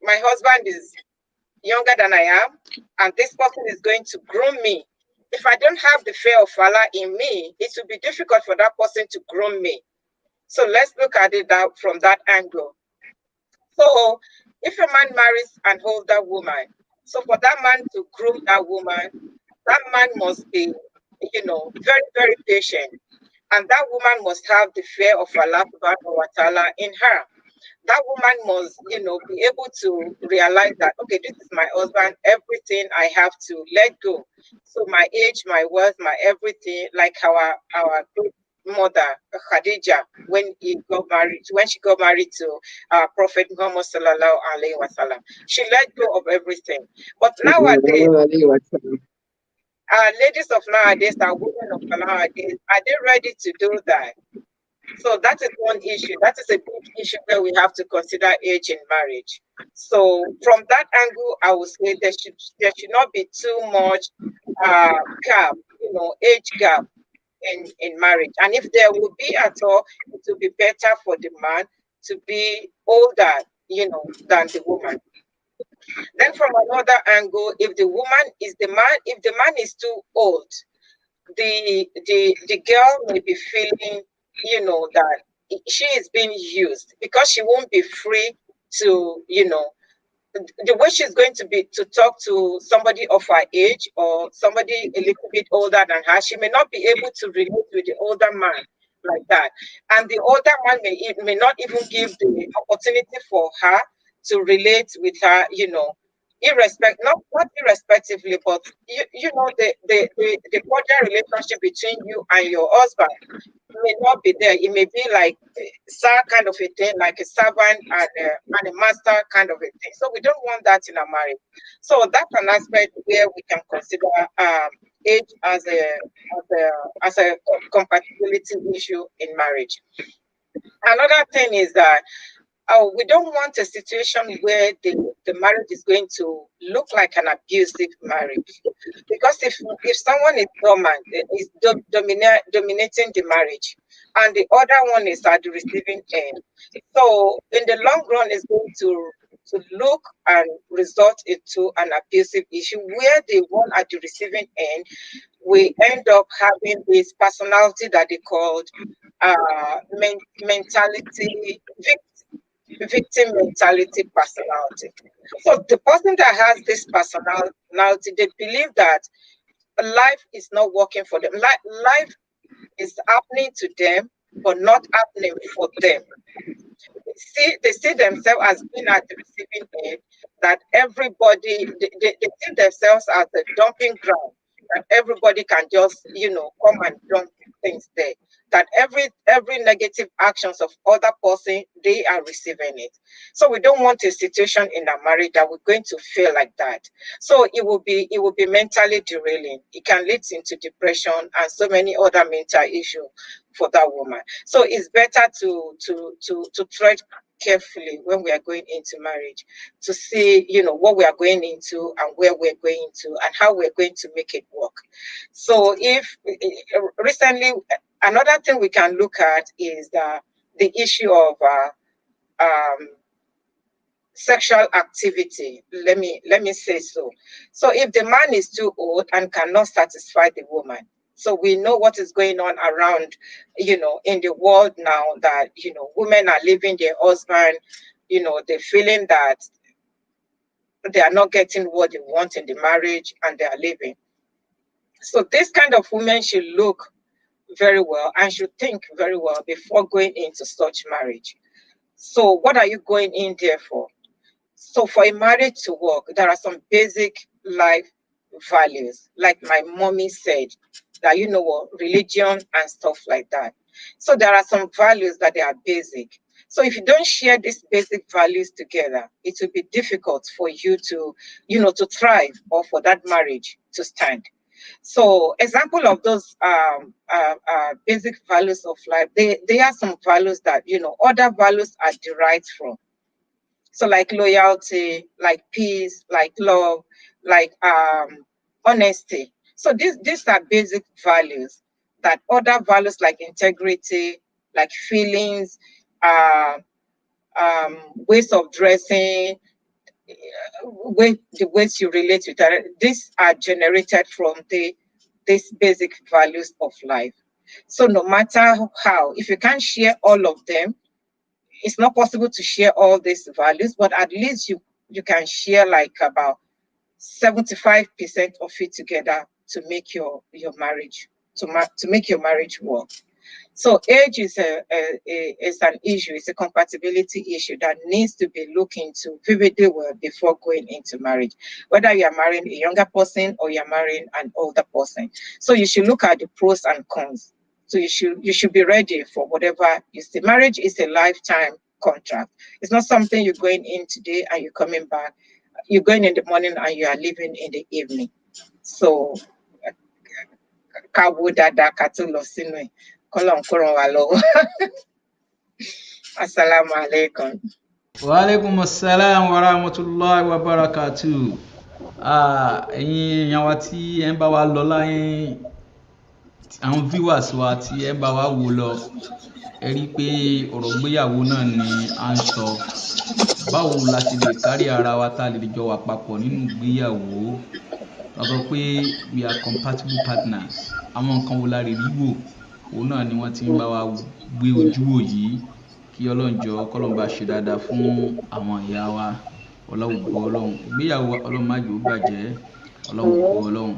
my husband is younger than I am, and this person is going to groom me, if I don't have the fear of Allah in me, it will be difficult for that person to groom me. So let's look at it from that angle. So if a man marries an older woman, so for that man to groom that woman, that man must be, very, very patient. And that woman must have the fear of Allah subhanahu wa ta'ala in her. That woman must, be able to realize that, okay, this is my husband, everything I have to let go. So my age, my wealth, my everything, like our good mother Khadija, when she got married to Prophet Muhammad sallallahu alaihi wasallam, she let go of everything. But nowadays, ladies of nowadays, our women of nowadays, are they ready to do that? So that is one issue. That is a big issue where we have to consider age in marriage. So from that angle, I would say there should not be too much gap, age gap in marriage. And if there will be at all, it will be better for the man to be older, than the woman. Then from another angle, if the man is too old, the girl may be feeling, you know, that she is being used because she won't be free to, you know, the way she's going to be to talk to somebody of her age or somebody a little bit older than her, she may not be able to relate with the older man like that. And the older man may not even give the opportunity for her to relate with her, you know, not irrespectively, but you know, the cordial relationship between you and your husband may not be there. It may be like sir kind of a thing, like a servant and a master kind of a thing. So we don't want that in a marriage. So that's an aspect where we can consider age as a compatibility issue in marriage. Another thing is that we don't want a situation where the marriage is going to look like an abusive marriage. Because if someone is dominant, dominating the marriage, and the other one is at the receiving end, so in the long run, it's going to look and result into an abusive issue where the one at the receiving end we end up having this personality that they called mentality, victim mentality personality. So the person that has this personality, they believe that life is not working for them. Life is happening to them, but not happening for them. They see themselves as being at the receiving end, that everybody, they see themselves as a dumping ground, that everybody can just, you know, come and dump things there. That every negative actions of other person, they are receiving it. So we don't want a situation in a marriage that we're going to feel like that. So it will be mentally derailing. It can lead into depression and so many other mental issues for that woman. So it's better to tread carefully when we are going into marriage, to see, you know, what we are going into and where we're going to and how we're going to make it work. So if recently, another thing we can look at is the issue of sexual activity. Let me say so. So if the man is too old and cannot satisfy the woman, so we know what is going on around, you know, in the world now, that, you know, women are leaving their husband, you know, they're feeling that they are not getting what they want in the marriage and they are leaving. So this kind of women should look very well and should think very well before going into such marriage. So what are you going in there for? So for a marriage to work, there are some basic life values, like my mommy said, that, you know what, religion and stuff like that. So there are some values that they are basic. So if you don't share these basic values together, it will be difficult for you to, you know, to thrive or for that marriage to stand. So example of those basic values of life, they are some values that, you know, other values are derived from. So like loyalty, like peace, like love, like honesty. So these are basic values that other values like integrity, like feelings, uh, ways of dressing, the ways you relate with others, these are generated from these basic values of life. So no matter how, if you can't share all of them, it's not possible to share all these values, but at least you can share like about 75% of it together to make your marriage to make your marriage work. So age is an issue. It's a compatibility issue that needs to be looked into vividly well before going into marriage. Whether you are marrying a younger person or you're marrying an older person, so you should look at the pros and cons. So you should be ready for whatever you see. Marriage is a lifetime contract. It's not something you're going in today and you're coming back. You're going in the morning and you are leaving in the evening. So káwo dáadáa ká tó lọ sínú ẹ̀, kọ́lọ́run kó ràn wá lọ́wọ́. Assalamu alaikum. Wa alaikum assalam wa rahmatullahi wa barakatuh. Ẹ̀yin èèyàn wa tí ẹ ń bá wa lọ láyé, àwọn viewers wa tí ẹ ń bá wa wò lọ, ẹ rí i pé ọ̀rọ̀ ìgbéyàwó náà ni à ń sọ. Báwo la ṣe lè kárí ara wa tá a lè jọ wà papọ̀ nínú ìgbéyàwó? A sọ pé we are compatible partners. àwọn nǹkan wo la rí rí wò òun náà ni wọ́n ti ń bá wa gbé ojú wò yìí kí Ọlọ́run jọ̀ọ́ k'Ọlọ́run bá ṣe dáadáa fún àwọn ìyá wa ọlọ́wọ́ Ọlọ́run ìgbéyàwó Ọlọ́run má jẹ́ ó bàjẹ́ ọlọ́wọ́ Ọlọ́run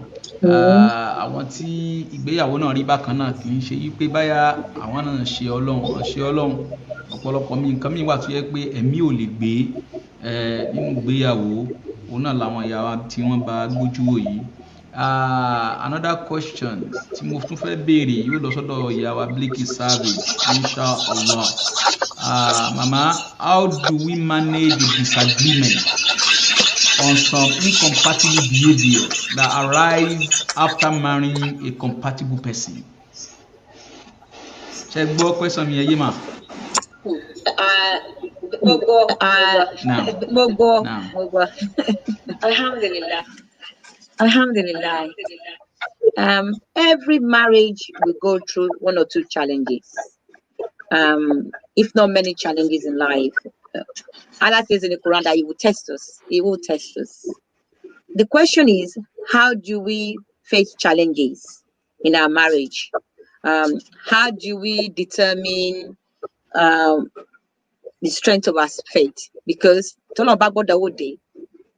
àwọn tí ìgbéyàwó náà rí bákan náà kì í ṣe wípé báyà àwọn náà ṣe Ọlọ́run ọ̀pọ̀lọpọ̀ nǹkan míì wà tó yẹ pé ẹ̀mí ò lè gbé nínú ìgbéyàwó òun náà làwọn ìyá wa tí wọ́n bá gbójú wò yìí. Another question tí mo tún fẹ́ béèrè yóò lọ sọ́dọ̀ ìyá wa Biliki Savage inshallah. Mama, how do we manage the disagreement on some incompatible behavior that arise after marrying a compatible person? Ṣé gbọ́ question mi yé ma? Gbogbo. Alhamdulillah. Every marriage will go through one or two challenges, if not many challenges in life. Allah says in the Quran that He will test us. He will test us. The question is, how do we face challenges in our marriage? How do we determine the strength of our faith? Because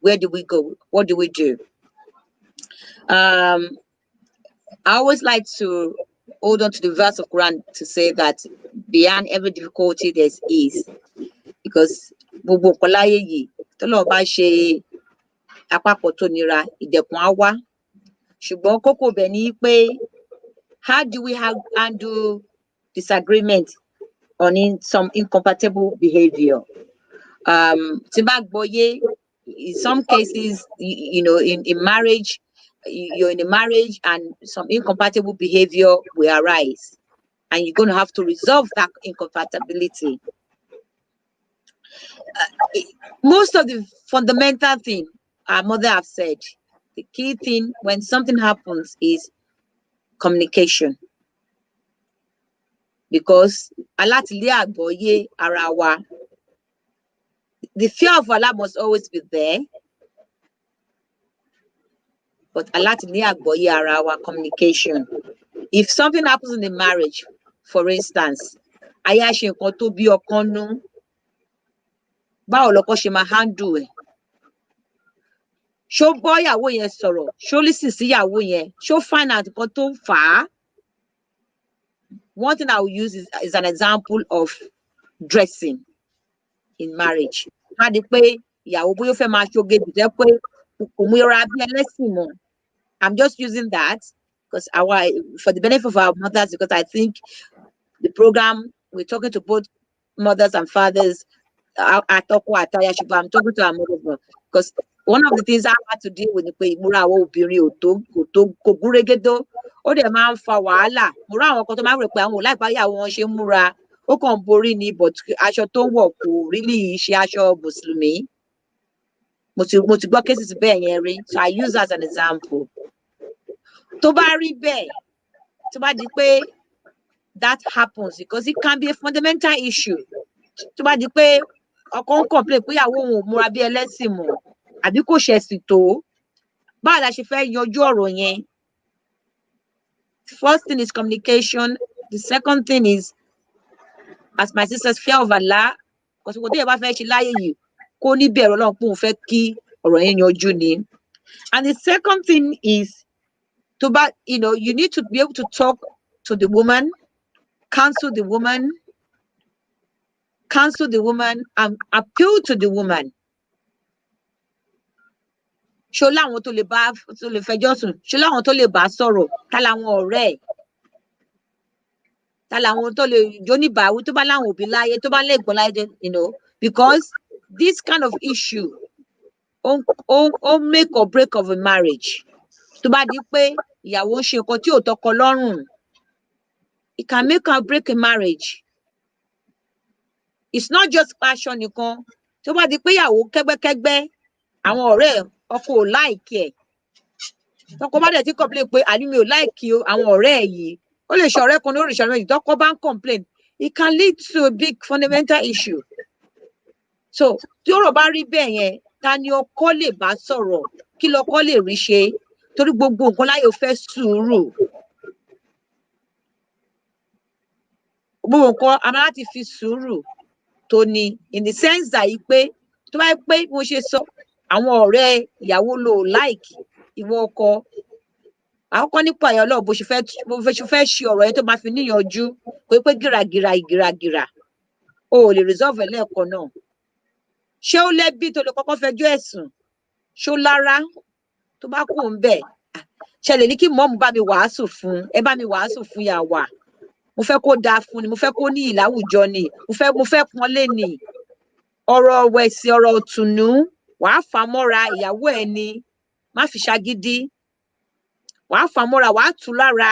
where do we go? What do we do? I always like to hold on to the verse of Quran to say that behind every difficulty there's ease, because gbogbo nǹkan láyé yìí tọ́lọ́run bá ṣe àpapọ̀ tó nira ìdẹ̀kùn á wá, ṣùgbọ́n kókó bẹ̀ ni pé how do we handle disagreement on some incompatible behavior? Tí bá gbọ́yé, in some cases, in marriage, you're in a marriage and some incompatible behavior will arise, and you're going to have to resolve that incompatibility. Most of the fundamental thing our mother have said, the key thing when something happens is communication. Because Allah the fear of Allah must always be there. But Allah our communication. If something happens in the marriage, for instance, Ayashi to be a konu, báwo lọkọ ṣe máa handle ẹ̀? Ṣó bọ́ ìyàwó yẹn sọ̀rọ̀? Ṣó listen sí ìyàwó yẹn? Ṣó find out nǹkan tó ń fà á? One thing I will use is an example of dressing in marriage. Má di pé ìyàwó bóyá ó fẹ́ máa ṣoge jù jẹ́ pé kò mú ìrora bí ẹlẹ́sìn mọ́. I'm just using that because for the benefit of our mothers, because I think the program, we're talking to both mothers and fathers. I'm talking to our mothers because one of the things I had to deal with is ó dẹ̀ máa ń fa wàhálà. Mo rá àwọn kan tó máa ń rò pé àwọn ò láì bá ìyàwó wọn ṣe ń múra, ó kàn ń borí ni, but aṣọ tó ń wọ̀ kò really ṣe aṣọ Mùsùlùmí. Mo ti gbọ́ cases bẹ́ẹ̀ yẹn rí, so I use that as an example. Tó bá rí bẹ́ẹ̀, tó bá di pé that happens, because it can be a fundamental issue. Tó bá di pé ọkọ ń complain pé ìyàwó òun ò múra bí ẹlẹ́sìn mọ́, àbí kò ṣẹ̀sìn tó, báwo la ṣe fẹ́ yanjú ọ̀rọ̀ yẹn? First thing is communication. The second thing is, as my sisters, fear of Allah. Because what they ever fẹ́ ṣe láyé yìí, kó ní bẹ̀rù Ọlọ́run pé òun fẹ́ kí ọ̀rọ̀ yẹn yanjú ni. And the second thing is, you need to be able to talk to the woman, counsel the woman, and appeal to the woman. Ṣó láwọn tó lè fẹjọ́ sùn, ṣó láwọn tó lè bá sọ̀rọ̀, ta láwọn ọ̀rẹ́ ẹ̀, ta láwọn tó lè jóníbàáwí tó bá láwọn òbí láyé, tó bá lè gbọ́ láyé, because this kind of issue ó make or break of a marriage. Tó bá di pé ìyàwó ń ṣe nǹkan tí ò tọ́kọ lọ́rùn, it can make or break a marriage. It's not just passion nìkan. Tó bá di pé ìyàwó kẹ́gbẹ́kẹ́gbẹ́, àwọn ọ̀rẹ́ ọkọ ò láìkí ẹ̀. Tọ́kọ bá dẹ̀ ti complain pé àní mi ò láìkí àwọn ọ̀rẹ́ ẹ̀ yìí, ó lè ṣe ọ̀rẹ́ kan ní oríṣiríṣi méjì. Tọ́kọ bá ń complain, it can lead to a big fundamental issue. So tí ọ̀rọ̀ bá rí bẹ́ẹ̀ yẹn, ta ni ọkọ lè bá sọ̀rọ̀? Kí lọkọ lè rí ṣe? Torí gbogbo nǹkan láyé ò fẹ́ sùúrù. gbogbo nǹkan a máa láti fi sùúrù tó ní in the sense that yìí pé tó bá pé mo ṣe sọ àwọn ọ̀rẹ́ ìyàwó lò like ìwọ ọkọ àkọ́kọ́ nípa ẹ̀yọ́ lọ́ọ̀ bó ṣe fẹ́ ṣe ọ̀rọ̀ yẹn tó máa fi níyànjú pé gìràgìrà o ò lè resolve ẹ̀ lẹ́ẹ̀kan náà ṣé ó lẹ́bí tó lè kọ́kọ́ fẹjọ́ ẹ̀sùn ṣó lára tó bá kù ń bẹ̀ ṣẹlẹ̀ ní kí mọ́mù bá mi wàásù fún ẹ bá mi wàásù fún yà wà mo fẹ́ kó dáa fún ni mo fẹ́ kó ní ìláwùjọ ni mo fẹ́ pọ́n lé ni ọ̀rọ̀ wẹ̀sì ọ̀rọ̀ òtùnú wàá fà mọ́ra ìyàwó ẹ ni má fi ṣagídí wàá fà mọ́ra wàá tù lára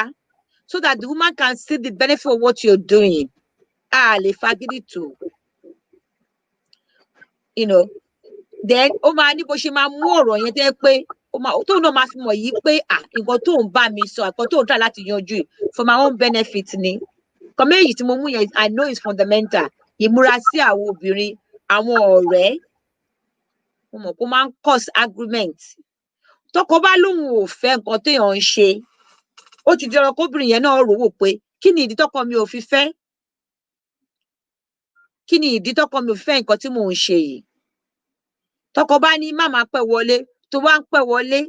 so that the woman can see the benefit of what you're doing a lè fagídí tó then ó máa ní bó ṣe máa mú ọ̀rọ̀ yẹn tẹ́ pé tóun náà máa fi mọ̀ yìí pé nǹkan tóun bá mi sọ nǹkan tóun try láti yanjú for my own benefit ni nǹkan méjì tí mo mú yẹn I know is fundamental ìmúra sí àwọn obìnrin àwọn ọ̀rẹ́ mo mọ̀ kó máa ń cause argument tọkọ bá lóun ò fẹ́ nǹkan téèyàn ń ṣe ó ti di ọ̀rọ̀ kóbìnrin yẹn náà rò wò pé kí ni ìdí tọkọ mi ò fi fẹ́ kí ni ìdí tọkọ mi ò fi fẹ́ nǹkan tí mò ń ṣe yìí tọkọ bá ní má máa pẹ́ wọlé tó bá ń pẹ́ wọlé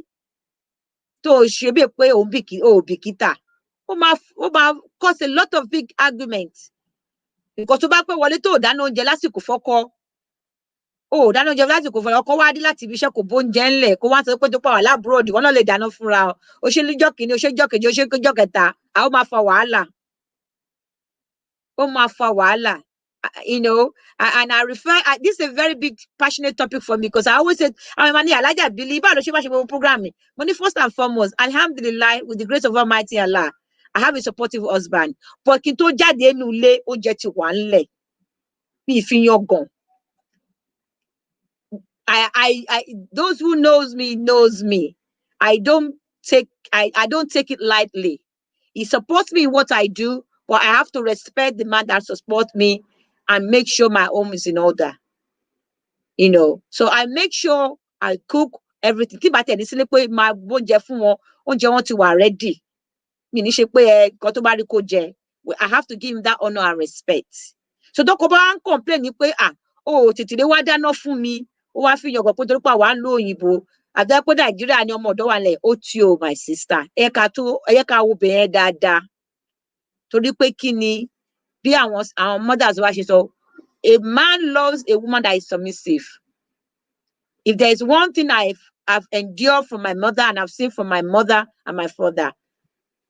tó ṣe bíi pé òun bìkítà ó máa cause a lot of big arguments nǹkan tó bá pẹ́ wọlé tó dáná oúnjẹ lásìkò fọ́kọ dáná oúnjẹ lásìkò fọ́kọ ọkọ wá dé láti ibi iṣẹ́ kò bóúnjẹ ńlẹ̀ kó wá sọ pé tó pa wà lábúròdì wọn náà lè dáná fúnra ó ṣe lọ́jọ́ kìíní ó ṣe jọ́ kejì ó ṣe jọ́ kẹta ó máa fa wàhálà and I refer this is a very big passionate topic for me because I always say I'm Mani Alaja Bili bá ló ṣe bá ṣe gbogbo program mi mo ní first and foremost alhamdulillah with the grace of Almighty Allah I have a supportive husband but kí n tó jáde nínú ilé oúnjẹ ti wà ńlẹ̀ bí ìfihàn gan those who knows me I don't take it lightly. He supports me in what I do, but I have to respect the man that supports me and make sure my home is in order. So I make sure I cook everything. Tí bá tẹ̀ ní sílé pé máa bóúnjẹ fún wọn, oúnjẹ wọn ti wà ready. Mi ní ṣe pé nǹkan tó bá rí kó jẹ. I have to give him that honor and respect. So tọkọ bá ń complain ní pé tètè lé wá dáná fún mi, ó wá fi yàngàn pé torí pé àwa ń lo òyìnbó. Àdá pé Nàìjíríà ni ọmọ ọ̀dọ́ wà lẹ̀ ó tí o my sister. Ẹ ká wo bẹ̀rẹ̀ dáadáa. Torí pé kí ni bí àwọn mothers wa ṣe sọ, a man loves a woman that is submissive. If there is one thing I've endured from my mother and I've seen from my mother and my father,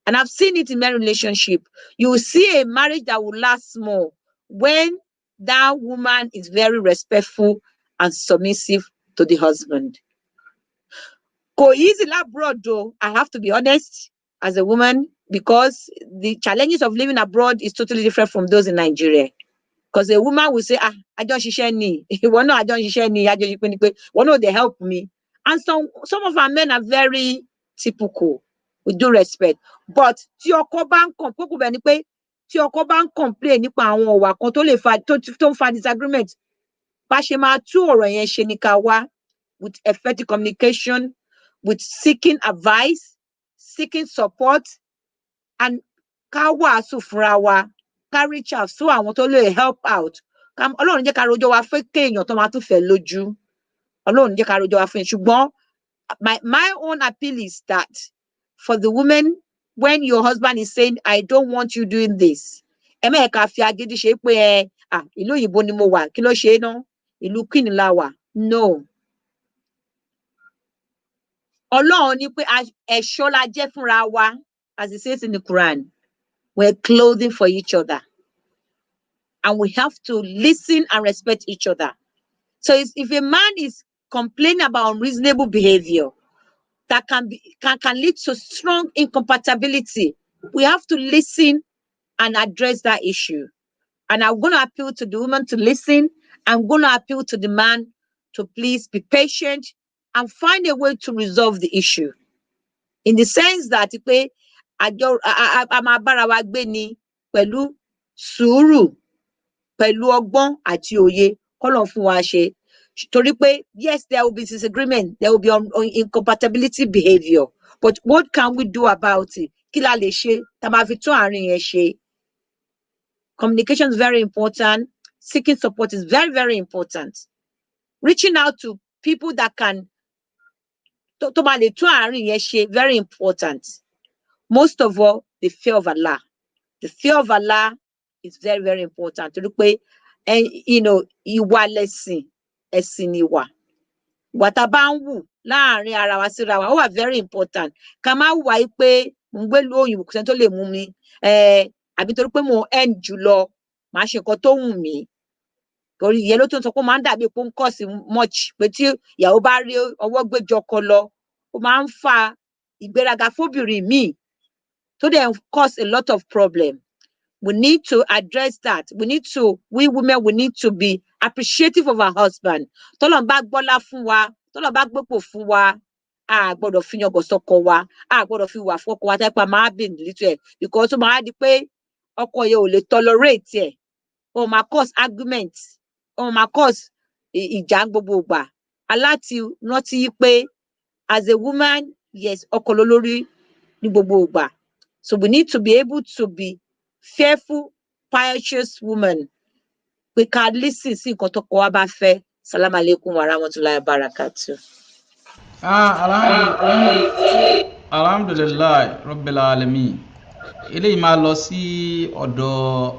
and I've seen it in my relationship, you will see a marriage that will last more when that woman is very respectful and submissive to the husband. Go easy abroad though, I have to be honest as a woman, because the challenges of living abroad is totally different from those in Nigeria. Because a woman will say, I don't share ni. One no, I don't share ni. I just one no, they help me. And some of our men are very typical, with due respect. But tí ọkọ bá ń complain nípa àwọn ọ̀wà kan tó lè fa tó ń fa disagreement. Bá ṣe máa tú ọ̀rọ̀ yẹn ṣe ní ká wá with effective communication, with seeking advice, seeking support, and ká wàásù fúnra wa. Reach out so àwọn tó lè help out. Ọlọ́run jẹ́ ká rojọ́ wa fẹ́ kéèyàn tó máa tún fẹ́ lójú. Ọlọ́run jẹ́ ká rojọ́ wa fẹ́. Ṣùgbọ́n my own appeal is that for the women, when your husband is saying, I don't want you doing this, ẹ má ká fi agídí ṣe pé ìlú òyìnbó ni mo wà, kí ló ṣe ná? Ìlú kíni la wà? No. Ọlọ́run ní pé ẹ̀ṣọ́ la jẹ́ fúnra wa, as it says in the Quran. We're clothing for each other. And we have to listen and respect each other. So if a man is complaining about unreasonable behavior that can lead to strong incompatibility, we have to listen and address that issue. And I'm going to appeal to the woman to listen. I'm going to appeal to the man to please be patient and find a way to resolve the issue. In the sense that a máa bára wa gbé ni pẹ̀lú sùúrù, pẹ̀lú ọgbọ́n àti òye, k'Ọlọ́run fún wa ṣe. Torí pé yes, there will be disagreement, there will be incompatibility behavior, but what can we do about it? Kí la lè ṣe tá máa fi tún àárín yẹn ṣe? Communication is very important. Seeking support is very, very important. Reaching out to people that can very important. Most of all, the fear of Allah. The fear of Allah is very, very important. To look and ìwà lẹ̀sìn, ẹ̀sìn ni ìwà. Ìwà tá bá ń wù láàrin ara wa síra wa, ó wà very important. Ká má wà yí pé mo ń gbé ìlú òyìnbó kò sẹ́ni tó lè mú mi. Àbí torí pé mo earn jùlọ, màá ṣe nǹkan tó wù mí. Torí ìyẹn ló tún sọ pé ó máa ń dàbí pé ó ń cause much, pé tí ìyàwó bá rí ọwọ́ gbéjọ ọkọ lọ, ó máa ń fa ìgbéraga fóbìnrin míì, tó dẹ̀ cause a lot of problem. We need to address that. We women, we need to be appreciative of our husband. Tọ́lọ́run bá gbọ́lá fún wa, tọ́lọ́run bá gbépò fún wa, a gbọ́dọ̀ fi yangàn sọ́kọ wa, a gbọ́dọ̀ fi wà fọ́kọ wa tẹ́pá máa bì nílùú ẹ̀, because ó máa di pé ọkọ yẹn ò lè tolerate ẹ̀, ó máa cause argument, ó máa cause ìjà gbogbo ìgbà. Aláti rántí pé as a woman, yes, ọkọ lolórí ní gbogbo ìgbà. So we need to be able to be fearful, pious woman. We can listen sí nǹkan tọ́kọ wa bá fẹ́. Salam alaikum wa rahmatullahi wa barakatuh. Alhamdulillah Rabbil Alamin. Eléyìí máa lọ sí ọ̀dọ̀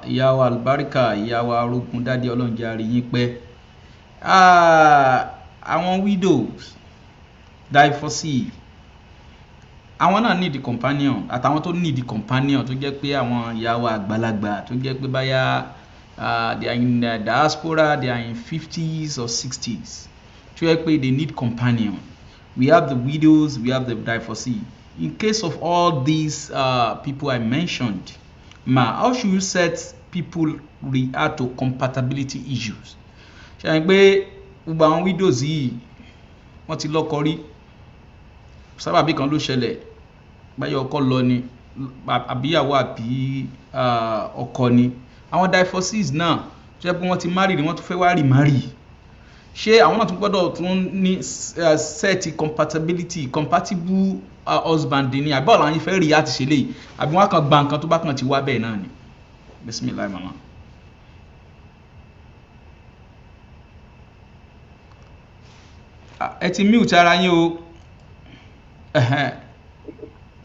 ìyá wa Albarika, ìyá wa Arógun Dádé, Ọlọ́run jẹ́ á rí yín pẹ́. Àwọn widows, divorcee, àwọn náà need companion, àtàwọn tó need companion tó jẹ́ pé àwọn ìyá wa àgbàlagbà tó jẹ́ pé báyà they are in the diaspora, they are in 50s or 60s, tó jẹ́ pé they need companion. We have the widows, we have the divorcee. In case of all these people I mentioned, how should you set people react to compatibility issues? Ṣé ẹ pé gbogbo àwọn widows yìí wọ́n ti lọ́kọ rí, sábàbí kan ló ṣẹlẹ̀, báyọ̀ ọkọ lọ ni, àbíyàwó àbí ọkọ ni. Àwọn divorcees náà tó jẹ́ pé wọ́n ti marry ni wọ́n tún fẹ́ wá remarry. Ṣé àwọn náà tún gbọ́dọ̀ tún ní set compatible husband ni, àbí ọ̀la yín fẹ́ rí àti ṣe léyìí, àbí wọ́n kàn gba nǹkan tó bá kàn ti wá bẹ́ẹ̀ náà ni? Bismillah mama. Ẹ ti mute ara yín o.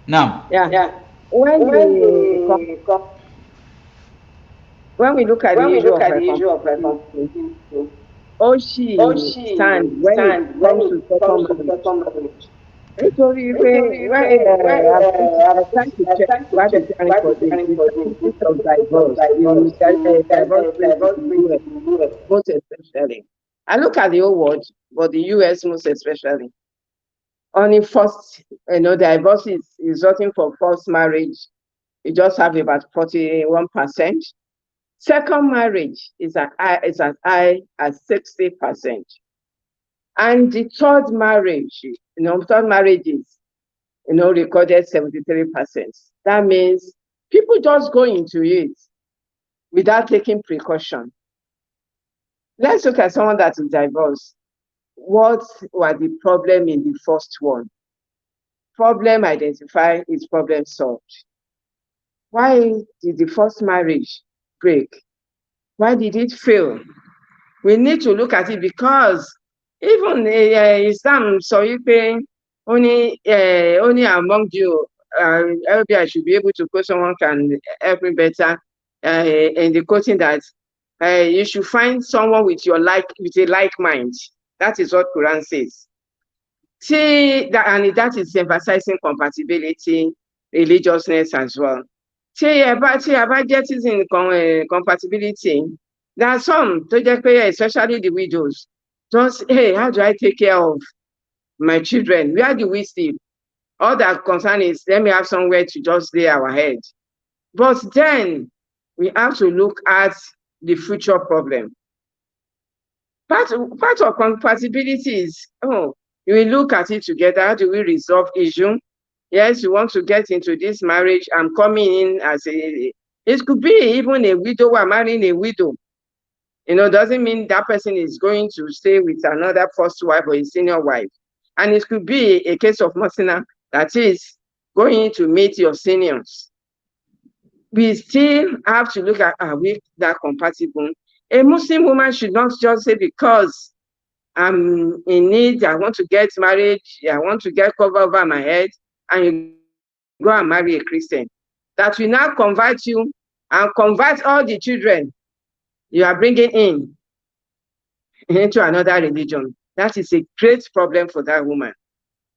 Now. Yeah. When we look at the issue of reconciliation, she stand when it comes to second marriage. Nítorí pé I'm trying to check what is planning for this of divorce, most especially. I look at the whole world, but the US most especially. Only first, divorce is resulting from first marriage. You just have about 41%. Second marriage is as high as 60%. And the third marriage, is, recorded 73%. That means people just go into it without taking precaution. Let's look at someone that is divorced. What was the problem in the first one? Problem identified is problem solved. Why did the first marriage break? Why did it fail? We need to look at it, because even Islam, so you pay only among you, I should be able to quote, someone can help me better in the quoting that you should find someone with a like mind. That is what Quran says. See that, and that is emphasizing compatibility, religiousness as well. See about getting compatibility. There are some, especially the widows, just, hey, how do I take care of my children? Where do we sleep? All that concern is, let me have somewhere to just lay our head. But then we have to look at the future problem. Part of compatibility is, we look at it together. How do we resolve issue? Yes, you want to get into this marriage. I'm coming in as it could be even a widow or marrying a widow. Doesn't mean that person is going to stay with another first wife or a senior wife. And it could be a case of Musina, that is going to meet your seniors. we still have to look at, are we that compatible? A Muslim woman should not just say, because I'm in need, I want to get married, I want to get cover over my head, and you go and marry a Christian. That will now convert you and convert all the children you are bringing in into another religion. That is a great problem for that woman.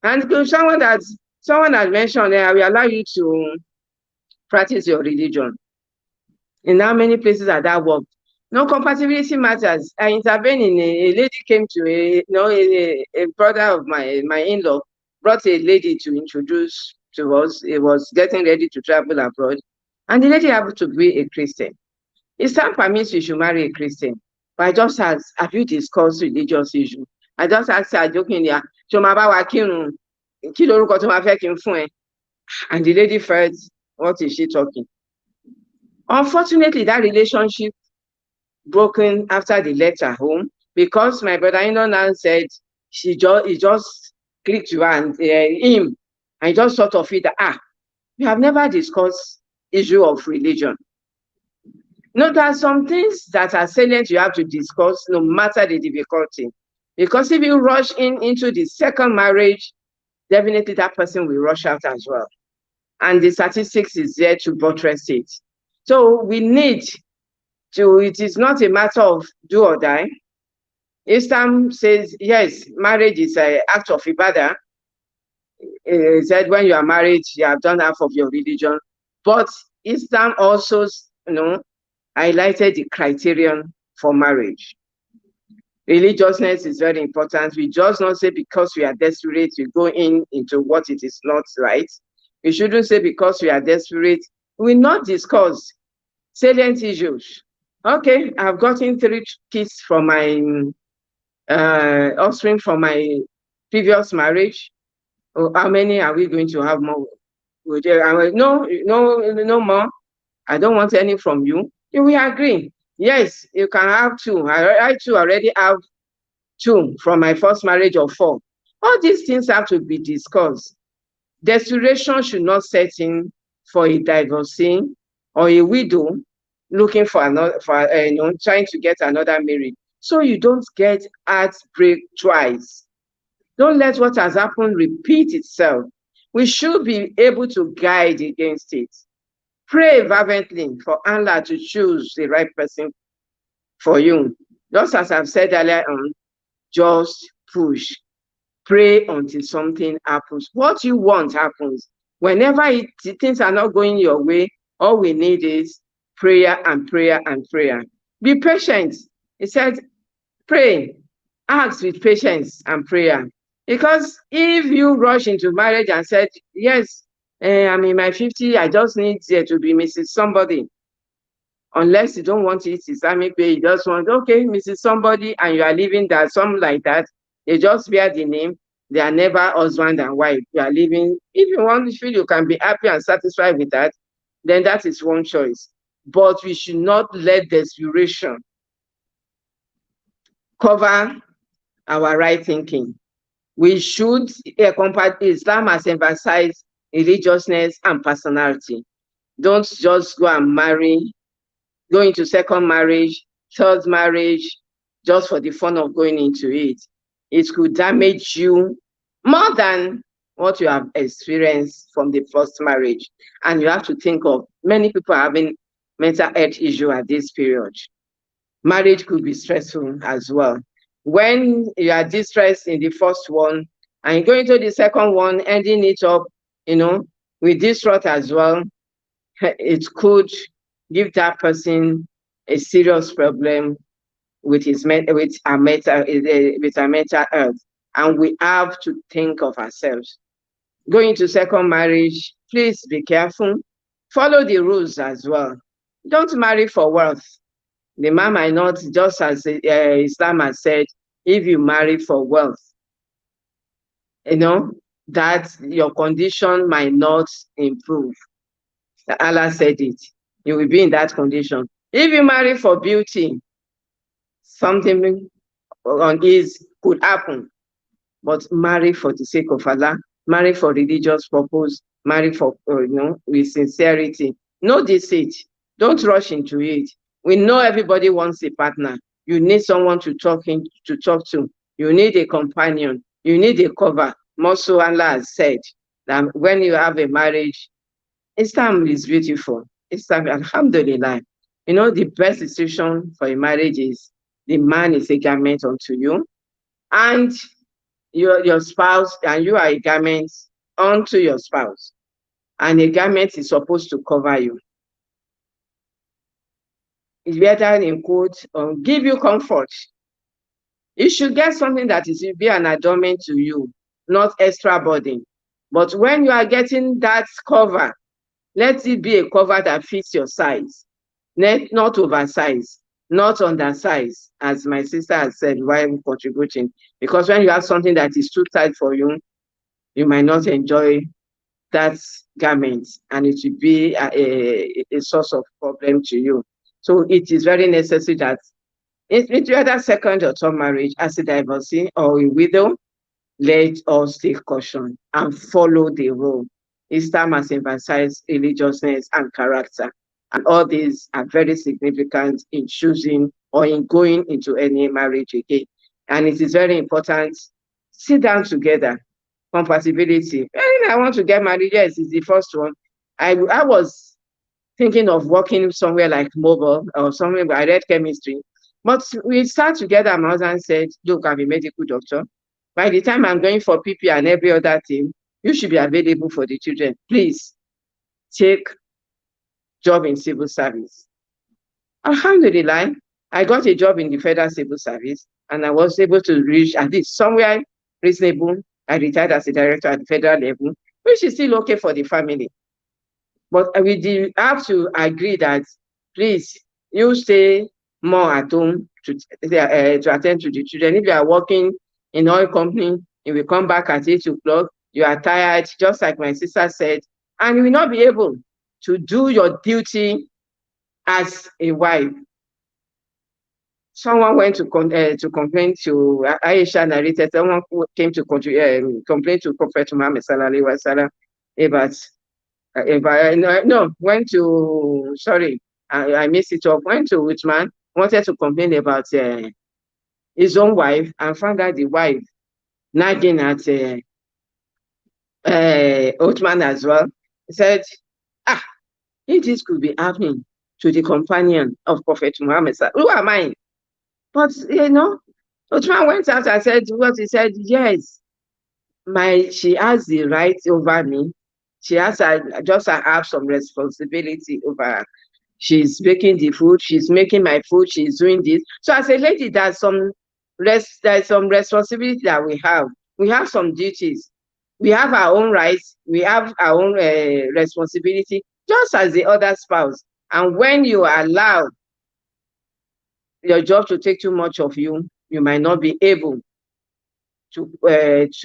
And someone has mentioned, I will allow you to practice your religion. In how many places has that worked? No, compatibility matters. I intervened in a lady came to a brother of my in-law brought a lady to introduce to us. He was getting ready to travel abroad, and the lady happened to be a Christian. Islam permits you should marry a Christian, but I just asked, have you discussed religious issue? I just asked her jokingly, ṣé o máa bá wa kírun? Kí lorúkọ tó máa fẹ́ kí n fún ẹ? And the lady felt, what is she talking? Unfortunately, that relationship broken after they left her home, because my brother-in-law now said he just clicked to her and him, and just thought of it that, we have never discussed issue of religion. No, there are some things that are salient you have to discuss no matter the difficulty. Because if you rush into the second marriage, definitely that person will rush out as well. And the statistics is there to buttress it. So we need to, it is not a matter of do or die. Islam says, yes, marriage is an act of ibadah. It said when you are married, you have done half of your religion. But Islam also, highlighted the criterion for marriage. Religiousness is very important. We just not say because we are desperate, we go into what it is not right. We shouldn't say because we are desperate, we not discuss salient issues. Okay, I've gotten 3 kids from my offspring from my previous marriage. How many are we going to have more? No more. I don't want any from you. We agree. Yes, you can have 2. I too already have 2 from my first marriage of 4. All these things have to be discussed. Desperation should not set in for a divorcee or a widow looking for another, trying to get another marriage. So you don't get heartbreak twice. Don't let what has happened repeat itself. We should be able to guide against it. Pray fervently for Allah to choose the right person for you. Just as I've said earlier on, just push. Pray until something happens. What you want happens. Whenever things are not going your way, all we need is prayer and prayer and prayer. Be patient. He said, pray. Ask with patience and prayer. Because if you rush into marriage and said, yes, I'm in my 50, I just need to be Mrs. Somebody. Unless you don't want it Islamic way, you just want, okay, Mrs. Somebody, and you are living that, something like that. They just bear the name. They are never husband and wife. You are living. If you want to feel you can be happy and satisfied with that, then that is one choice. But we should not let desperation cover our right thinking. We should, Islam has emphasized religiousness and personality. Don't just go and marry, go into second marriage, third marriage, just for the fun of going into it. It could damage you more than what you have experienced from the first marriage. And you have to think of many people having mental health issue at this period. Marriage could be stressful as well. When you are distressed in the first one and going to the second one, ending it up, with distraught as well, it could give that person a serious problem with our mental health. And we have to think of ourselves. Going to second marriage, please be careful. Follow the rules as well. Don't marry for wealth. The man might not, just as Islam has said, if you marry for wealth, that your condition might not improve. Allah said it. You will be in that condition. If you marry for beauty, something could happen. But marry for the sake of Allah, marry for religious purpose, marry for, with sincerity. Know this it. Don't rush into it. We know everybody wants a partner. You need someone to talk to. You need a companion. You need a cover. More so, Allah has said that when you have a marriage, Islam is beautiful. Islam, alhamdulillah. You know, the best decision for a marriage is the man is a garment unto you, and your spouse, and you are a garment unto your spouse. And a garment is supposed to cover you. It's better in quote, give you comfort. You should get something that is will be an adornment to you, not extra burden. But when you are getting that cover, let it be a cover that fits your size, not oversized, not undersized, as my sister has said while contributing. Because when you have something that is too tight for you, you might not enjoy that garment, and it will be a source of problem to you. So it is very necessary that into either second or third marriage, as a divorcee or a widow, let us take caution and follow the rule. Islam has emphasized religiousness and character, and all these are very significant in choosing or in going into any marriage again. And it is very important. Sit down together. Compatibility. I want to get married. Yes, it's the first one. I was thinking of working somewhere like mobile or somewhere where I read chemistry. But we sat together, my husband said, look, I'm a medical doctor. By the time I'm going for PP and every other thing, you should be available for the children. Please take job in civil service. Alhamdulillah, I got a job in the federal civil service, and I was able to reach at least somewhere reasonable. I retired as a director at the federal level, which is still okay for the family. But we have to agree that, please, you stay more at home to attend to the children. If you are working in oil company, you will come back at 8 o'clock, you are tired, just like my sister said, and you will not be able to do your duty as a wife. Someone went to complain to Aisha narrated. Someone who came to complain to Prophet Muhammad sallallahu alaihi wasallam went to, sorry, I missed it up. Went to Uthman, wanted to complain about his own wife, and found out the wife nagging at Uthman as well. He said, if this could be happening to the companion of Prophet Muhammad, who am I? But, Uthman went out and said what he said, yes, she has the right over me. She has just have some responsibility over her. She's making the food, she's making my food, she's doing this. So as a lady, there's some responsibility that we have. We have some duties. We have our own rights. We have our own responsibility, just as the other spouse. And when you allow your job to take too much of you, you might not be able to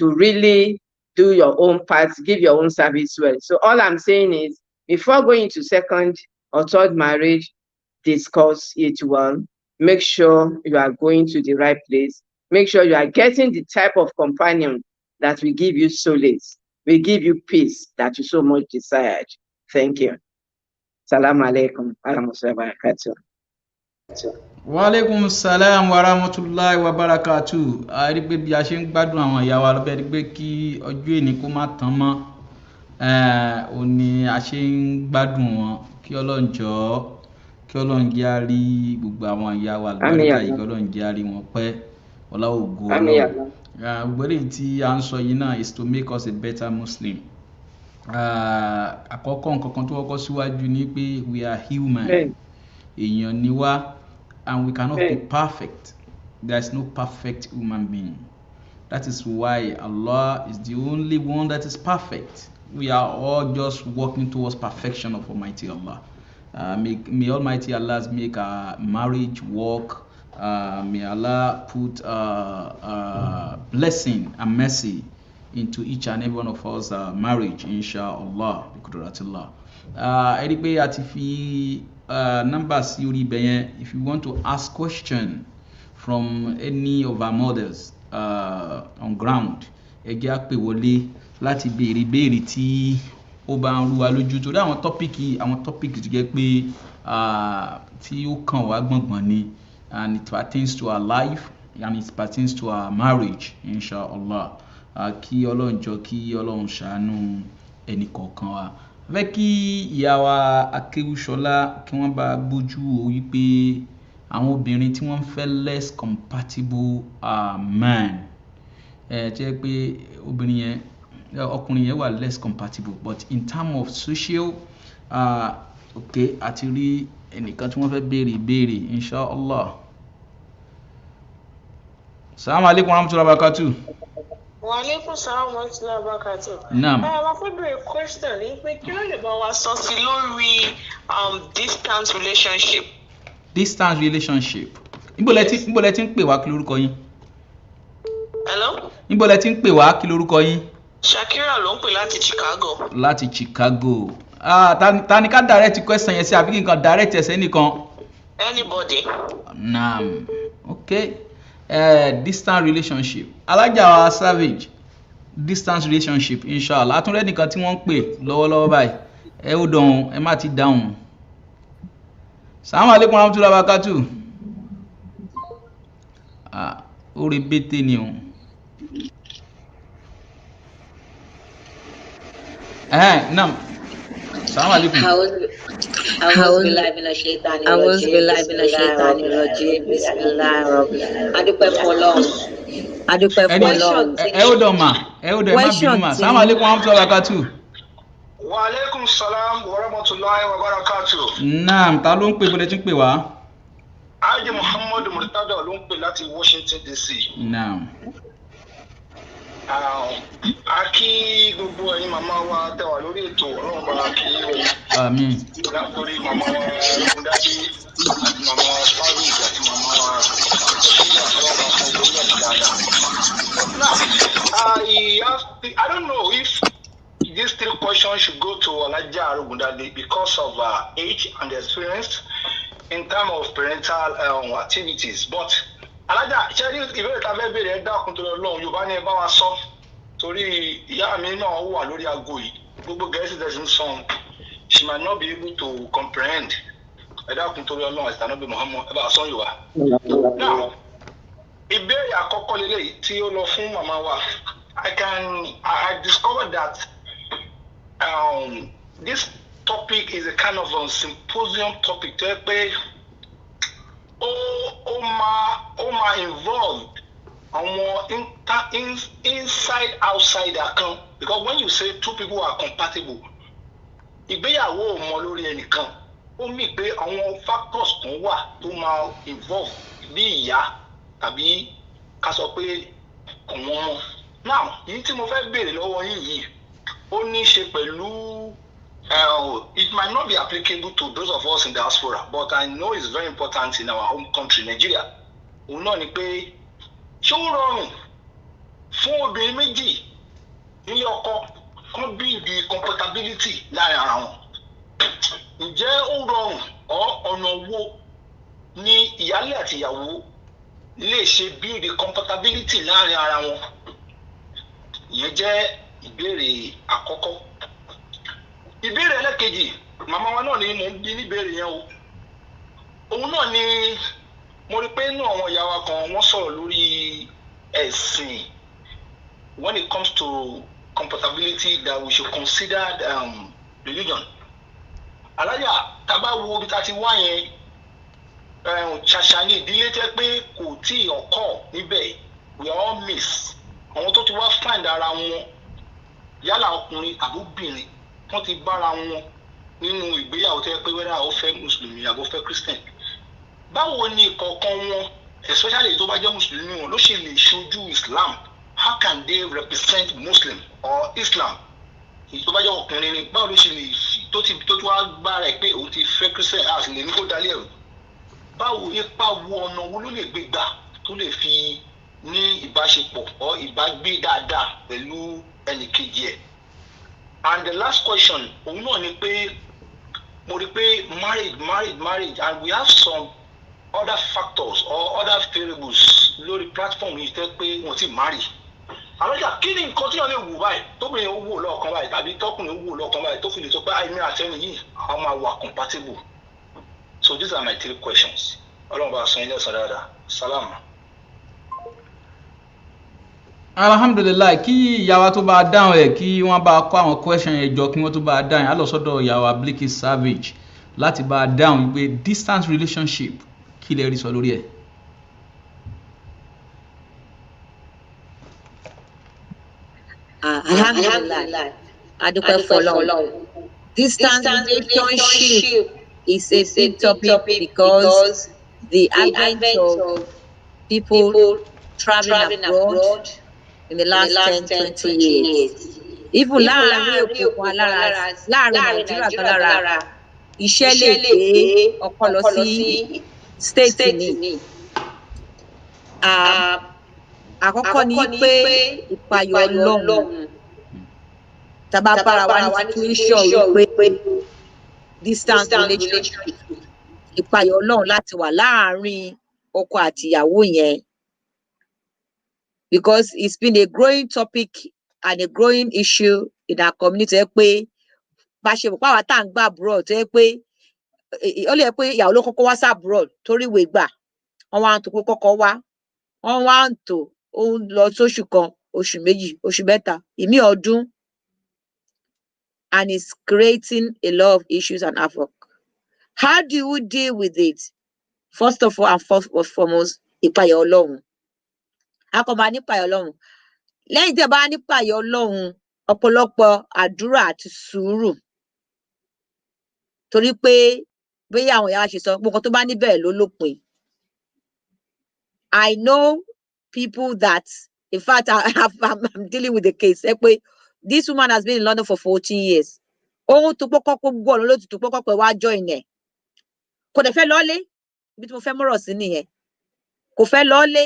really do your own part, give your own service well. So all I'm saying is, before going to second or third marriage, discuss it well. Make sure you are going to the right place. Make sure you are getting the type of companion that will give you solace, will give you peace that you so much desired. Thank you. Salaam alaikum. Wa alaikum salam wa rahmatullahi wa barakatuh. A rí pé bí a ṣe ń gbádùn àwọn ìyá wa lọ́bẹ̀ rí pé kí ọjọ́ èní kó má tán mọ́. Ó ní a ṣe ń gbádùn wọn, kí Ọlọ́run jọ̀ọ́, kí Ọlọ́run jẹ́ á rí gbogbo àwọn ìyá wa àlùbáríkà yìí, kí Ọlọ́run jẹ́ á rí wọn pẹ́. Ọlá ògo Ọlọ́run. Gbogbo èyí tí a ń sọ yìí náà is to make us a better Muslim. Àkọ́kọ́ nǹkan kan tó kọ́kọ́ síwájú ni pé we are human. Èèyàn ni wá. And we cannot be perfect. There is no perfect human being. That is why Allah is the only one that is perfect. We are all just working towards perfection of Almighty Allah. May Almighty Allah make our marriage work. May Allah put blessing and mercy into each and every one of us marriage, inshallah. Ẹ rí pé a ti fi numbers orí ibẹ̀ yẹn. If you want to ask question from any of our mothers on ground, ẹ jẹ́ á pè wọlé láti béèrè tí ó bá ń rú wa lójú torí àwọn tọ́pìkì ti jẹ́ pé tí ó kàn wá gbọ̀ngbọ̀n ni, and it pertains to our life and it pertains to our marriage inshallah. Kí Ọlọ́run jọ kí Ọlọ́run ṣàánú ẹnì kọ̀ọ̀kan wa. Fẹ́ kí ìyá wa Akéwúṣọlá kí wọ́n bá bójú wo wípé àwọn obìnrin tí wọ́n fẹ́ less compatible man, jẹ́ pé obìnrin yẹn ọkùnrin yẹn wà less compatible, but in terms of social okay, àti rí ẹnìkan tí wọ́n fẹ́ béèrè inshallah. Assalamu alaikum warahmatullahi wabarakatuh. Wa alaikum salam warahmatullahi wabarakatuh. Naam. Àwọn fẹ́bẹ̀rẹ̀ question ní pé kí ló lè bá wa sọ sí lórí distance relationship. Distance relationship. Níbo lẹ ti ń pè wá, kí lórúkọ yín? Hello? Níbo lẹ ti ń pè wá, kí lórúkọ yín? Shakira ló ń pè láti Chicago. Láti Chicago. Ta ni ká direct question yẹn sí àbí kí n kan direct ẹ̀ sẹ́nìkan? Anybody. Naam. Okay. Distance relationship. Alájà wa Savage. Distance relationship inshallah. Àtúnrẹ́ nìkan tí wọ́n ń pè lọ́wọ́lọ́wọ́ báyìí. Ẹ ó dọ̀hún, ẹ má ti dáhùn. Assalamu alaikum warahmatullahi wabarakatuh. Orí bété ni o. Naam. Assalamu alaikum. A'udhu billahi minash shaitani rajim. Bismillahirrahmanirrahim. Adúpẹ́ fọ́lọ́run. Ẹ ó dọ̀ mà. Ẹ ó dọ̀, ẹ má bínú mà. Assalamu alaikum warahmatullahi wabarakatuh. Wa alaikum salam wa rahmatullahi wa barakatuh. Naam, ta ló ń pè, bó lẹ ti ń pè wá? Haji Muhammad Murtada ló ń pè láti Washington DC. Naam. A kí gbogbo ẹ̀yin màmá wa tẹ́ wà lórí ètò, Ọlọ́run bá kí o. Àmín. Látòrí màmá wa Gúndádé àti màmá wa Fáwí àti màmá wa Ṣíyà, Ọlọ́run bá fún orí ẹ̀sìn dáadáa. Now, I don't know if these three questions should go to Alaja Arugundade because of age and experience in terms of parental activities. But Alaja, ṣẹ́rí ìbéèrè tá a fẹ́ béèrè ẹ dákun tó lọ lọ́hùn Yorùbá ní ẹ bá wa sọ torí ìyá mi náà wà lórí aago yìí gbogbo Gẹ̀ẹ́sì tẹ̀sí ń sọ she might not be able to comprehend. Ẹ dákun tó lọ lọ́hùn Ànábì Muhammad ẹ bá wa sọ Yorùbá. Now, ìbéèrè àkọ́kọ́ lélẹ́yìí tí ó lọ fún màmá wa. I discovered that this topic is a kind of a symposium topic tó yẹ pé ó máa involve àwọn inside outsider kan, because when you say two people are compatible, ìgbéyàwó ò mọ lórí ẹnìkan, ó mì pé àwọn factors kan wà tó máa involve bí ìyá tàbí ká sọ pé àwọn ọmọ. Now, yìí tí mo fẹ́ béèrè lọ́wọ́ yín yìí ó ní í ṣe pẹ̀lú it might not be applicable to those of us in diaspora, but I know it's very important in our home country, Nigeria. Òun náà ni pé ṣé ó rọrùn fún obìnrin méjì nílé ọkọ kan bí the compatibility láàrin ara wọn? Ǹjẹ́ ó rọrùn ọ̀nà wo ni ìyálé àti ìyàwó lè ṣe bí the compatibility láàrin ara wọn? Ìyẹn jẹ́ ìbéèrè àkọ́kọ́. Ìbéèrè ẹlẹ́kejì, màmá wa náà ni mo ń bí níbéèrè yẹn o. Òun náà ni mo rí pé inú àwọn ìyá wa kan wọ́n sọ̀rọ̀ lórí ẹ̀sìn when it comes to compatibility that we should consider religion. Alájà, tá a bá wo ibi tá a ti wá yẹn, ṣàṣà ní ìdílé tẹ́ pé kò tí ì ọkọ̀ níbẹ̀, we all miss. Àwọn tó ti wá find ara wọn yálà ọkùnrin àbóbìnrin wọ́n ti bára wọn nínú ìgbéyàwó tẹ́ pé wẹ́rẹ́ àwọn fẹ́ mùsùlùmí àbó fẹ́ christian. Báwo ni ìkọ̀ọ̀kan wọn, especially tó bá jẹ́ mùsùlùmí wọn, ló ṣe lè ṣojú Islam? How can they represent Muslim or Islam? Tó bá jẹ́ ọkùnrin ni báwo ló ṣe lè tó ti wá gbára ẹ̀ pé òun ti fẹ́ christian àti lè ní kó dalẹ̀ ẹ̀rù? Báwo ipa wo ọ̀nà wo ló lè gbé gbà tó lè fi ní ìbáṣepọ̀ or ìbágbé dáadáa pẹ̀lú ẹnìkejì ẹ̀? And the last question, òun náà ni pé mo rí pé marriage and we have some other factors or other variables lórí platform yìí tẹ́ pé wọ́n ti marry. àlọ́jà kí ni nǹkan tí wọ́n lè wù báyìí tóbìnrin ó wù lọ́ọ̀kan báyìí tàbí tọkùnrin ó wù lọ́ọ̀kan báyìí tó fi lè sọ pé àìní àtẹni yìí a máa wà compatible. So these are my 3 questions. Ọlọ́run bá sọ yín lẹ́sàn dáadáa. Salam. Alhamdulillah, kí ìyá wa tó bá dáhùn ẹ̀ kí wọ́n bá kó àwọn question yẹn jọ kí wọ́n tó bá dáhùn á lọ sọ́dọ̀ ìyá wa Biliki Savage láti bá dáhùn pé distance relationship kí lè rí sọ lórí ẹ̀. Alhamdulillah, adúpẹ́ fọ́lọ́run. Distance relationship is a big topic because the advent of people traveling abroad in the last 10-20 years. Even láàrin òkùnkùn alára láàrin Nàìjíríà kan lára iṣẹ́ lè gbé ọkọ lọ sí state ní. Àkọ́kọ́ ni pé ìpayọ̀ Ọlọ́run tàbá bára wa ní situation wípé distance relationship ìpayọ̀ Ọlọ́run láti wà láàrin ọkọ àti ìyàwó yẹn, because it's been a growing topic and a growing issue in our community pé bá ṣe pọ̀ pàwọ́ tá à ń gbà abroad tó yẹ pé ó lè pé ìyàwó ló kọ́kọ́ wá sí abroad torí ìwé gbà wọ́n wá ń tó kọ́kọ́ wá wọ́n wá ń tò ó ń lọ sóṣù kan oṣù méjì oṣù mẹ́ta ìmí ọdún, and it's creating a lot of issues and havoc. How do you deal with it? First of all and foremost, ìpayọ̀ Ọlọ́run. A kò máa nípayọ̀ Ọlọ́run. Lẹ́yìn tí a bá nípayọ̀ Ọlọ́run, ọ̀pọ̀lọpọ̀ àdúrà àti sùúrù. Torí pé bí àwọn ìyá wa ṣe sọ, gbogbo tó bá níbẹ̀ ló lópin. I know people that, in fact, I'm dealing with the case. This woman has been in London for 14 years. Ohun tó pọ́kọ́ kó gbọ́ ló ti tó pọ́kọ́ pé wá join ẹ̀. Kò dẹ̀ fẹ́ lọ́lé, ibi tí mo fẹ́ mọ̀rọ̀ sí nìyẹn. Kò fẹ́ lọ́lé.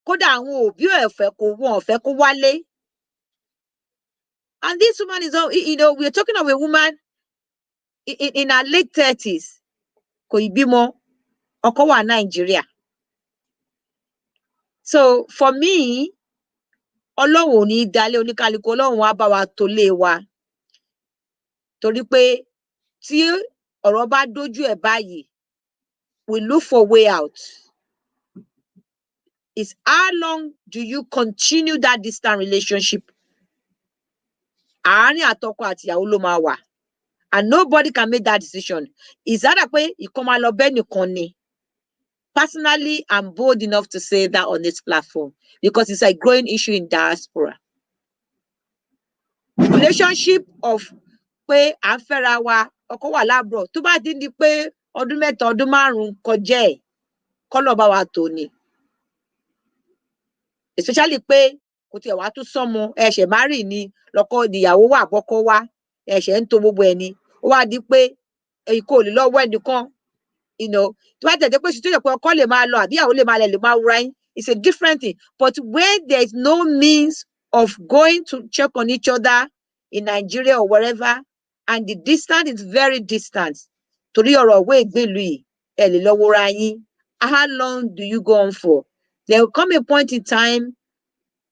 Kódà àwọn òbí ẹ̀ fẹ́ kó wọ́n fẹ́ kó wálé. And this woman is, we're talking of a woman in her late 30s. Kò ì bímọ, ọkọ wà Nàìjíríà. So for me, Ọlọ́run ò ní dalé oníkálukú, Ọlọ́run á bá wa tó lé wa. Torí pé tí ọ̀rọ̀ bá dójú ẹ̀ báyìí, we look for way out. Is how long do you continue that distant relationship? Àárín àtọkọ àti ìyàwó ló máa wà. And nobody can make that decision. Is that pé ìkan máa lọ bẹ́ẹ̀ nìkan ni? Personally, I'm bold enough to say that on this platform because it's a growing issue in diaspora. Relationship of pé à ń fẹ́ra wa, ọkọ wà lábroad, tó bá dín ní pé ọdún mẹ́ta, ọdún márùn-ún kọjá ẹ̀, kọ́lọ̀ bá wa tó ni. Especially pé kò tiẹ̀ wá tún sọ́mọ, ẹ̀ṣẹ̀ márì ni, lọ́kọ ìyàwó wà bọ́kọ wá, ẹ̀ṣẹ̀ ń to gbogbo ẹni. Ó wá di pé kò lè lọ́wọ́ ẹnìkan. Tí wọ́n tẹ̀lé pé ṣùtú ìyẹ̀pẹ̀ ọkọ lè máa lọ àbí ìyàwó lè máa lẹ̀ lè máa wúra yín, it's a different thing. But when there is no means of going to check on each other in Nigeria or wherever, and the distance is very distant, torí ọ̀rọ̀ òwe ìgbèlú yìí, ẹ lè lọ wúra yín. How long do you go on for? There will come a point in time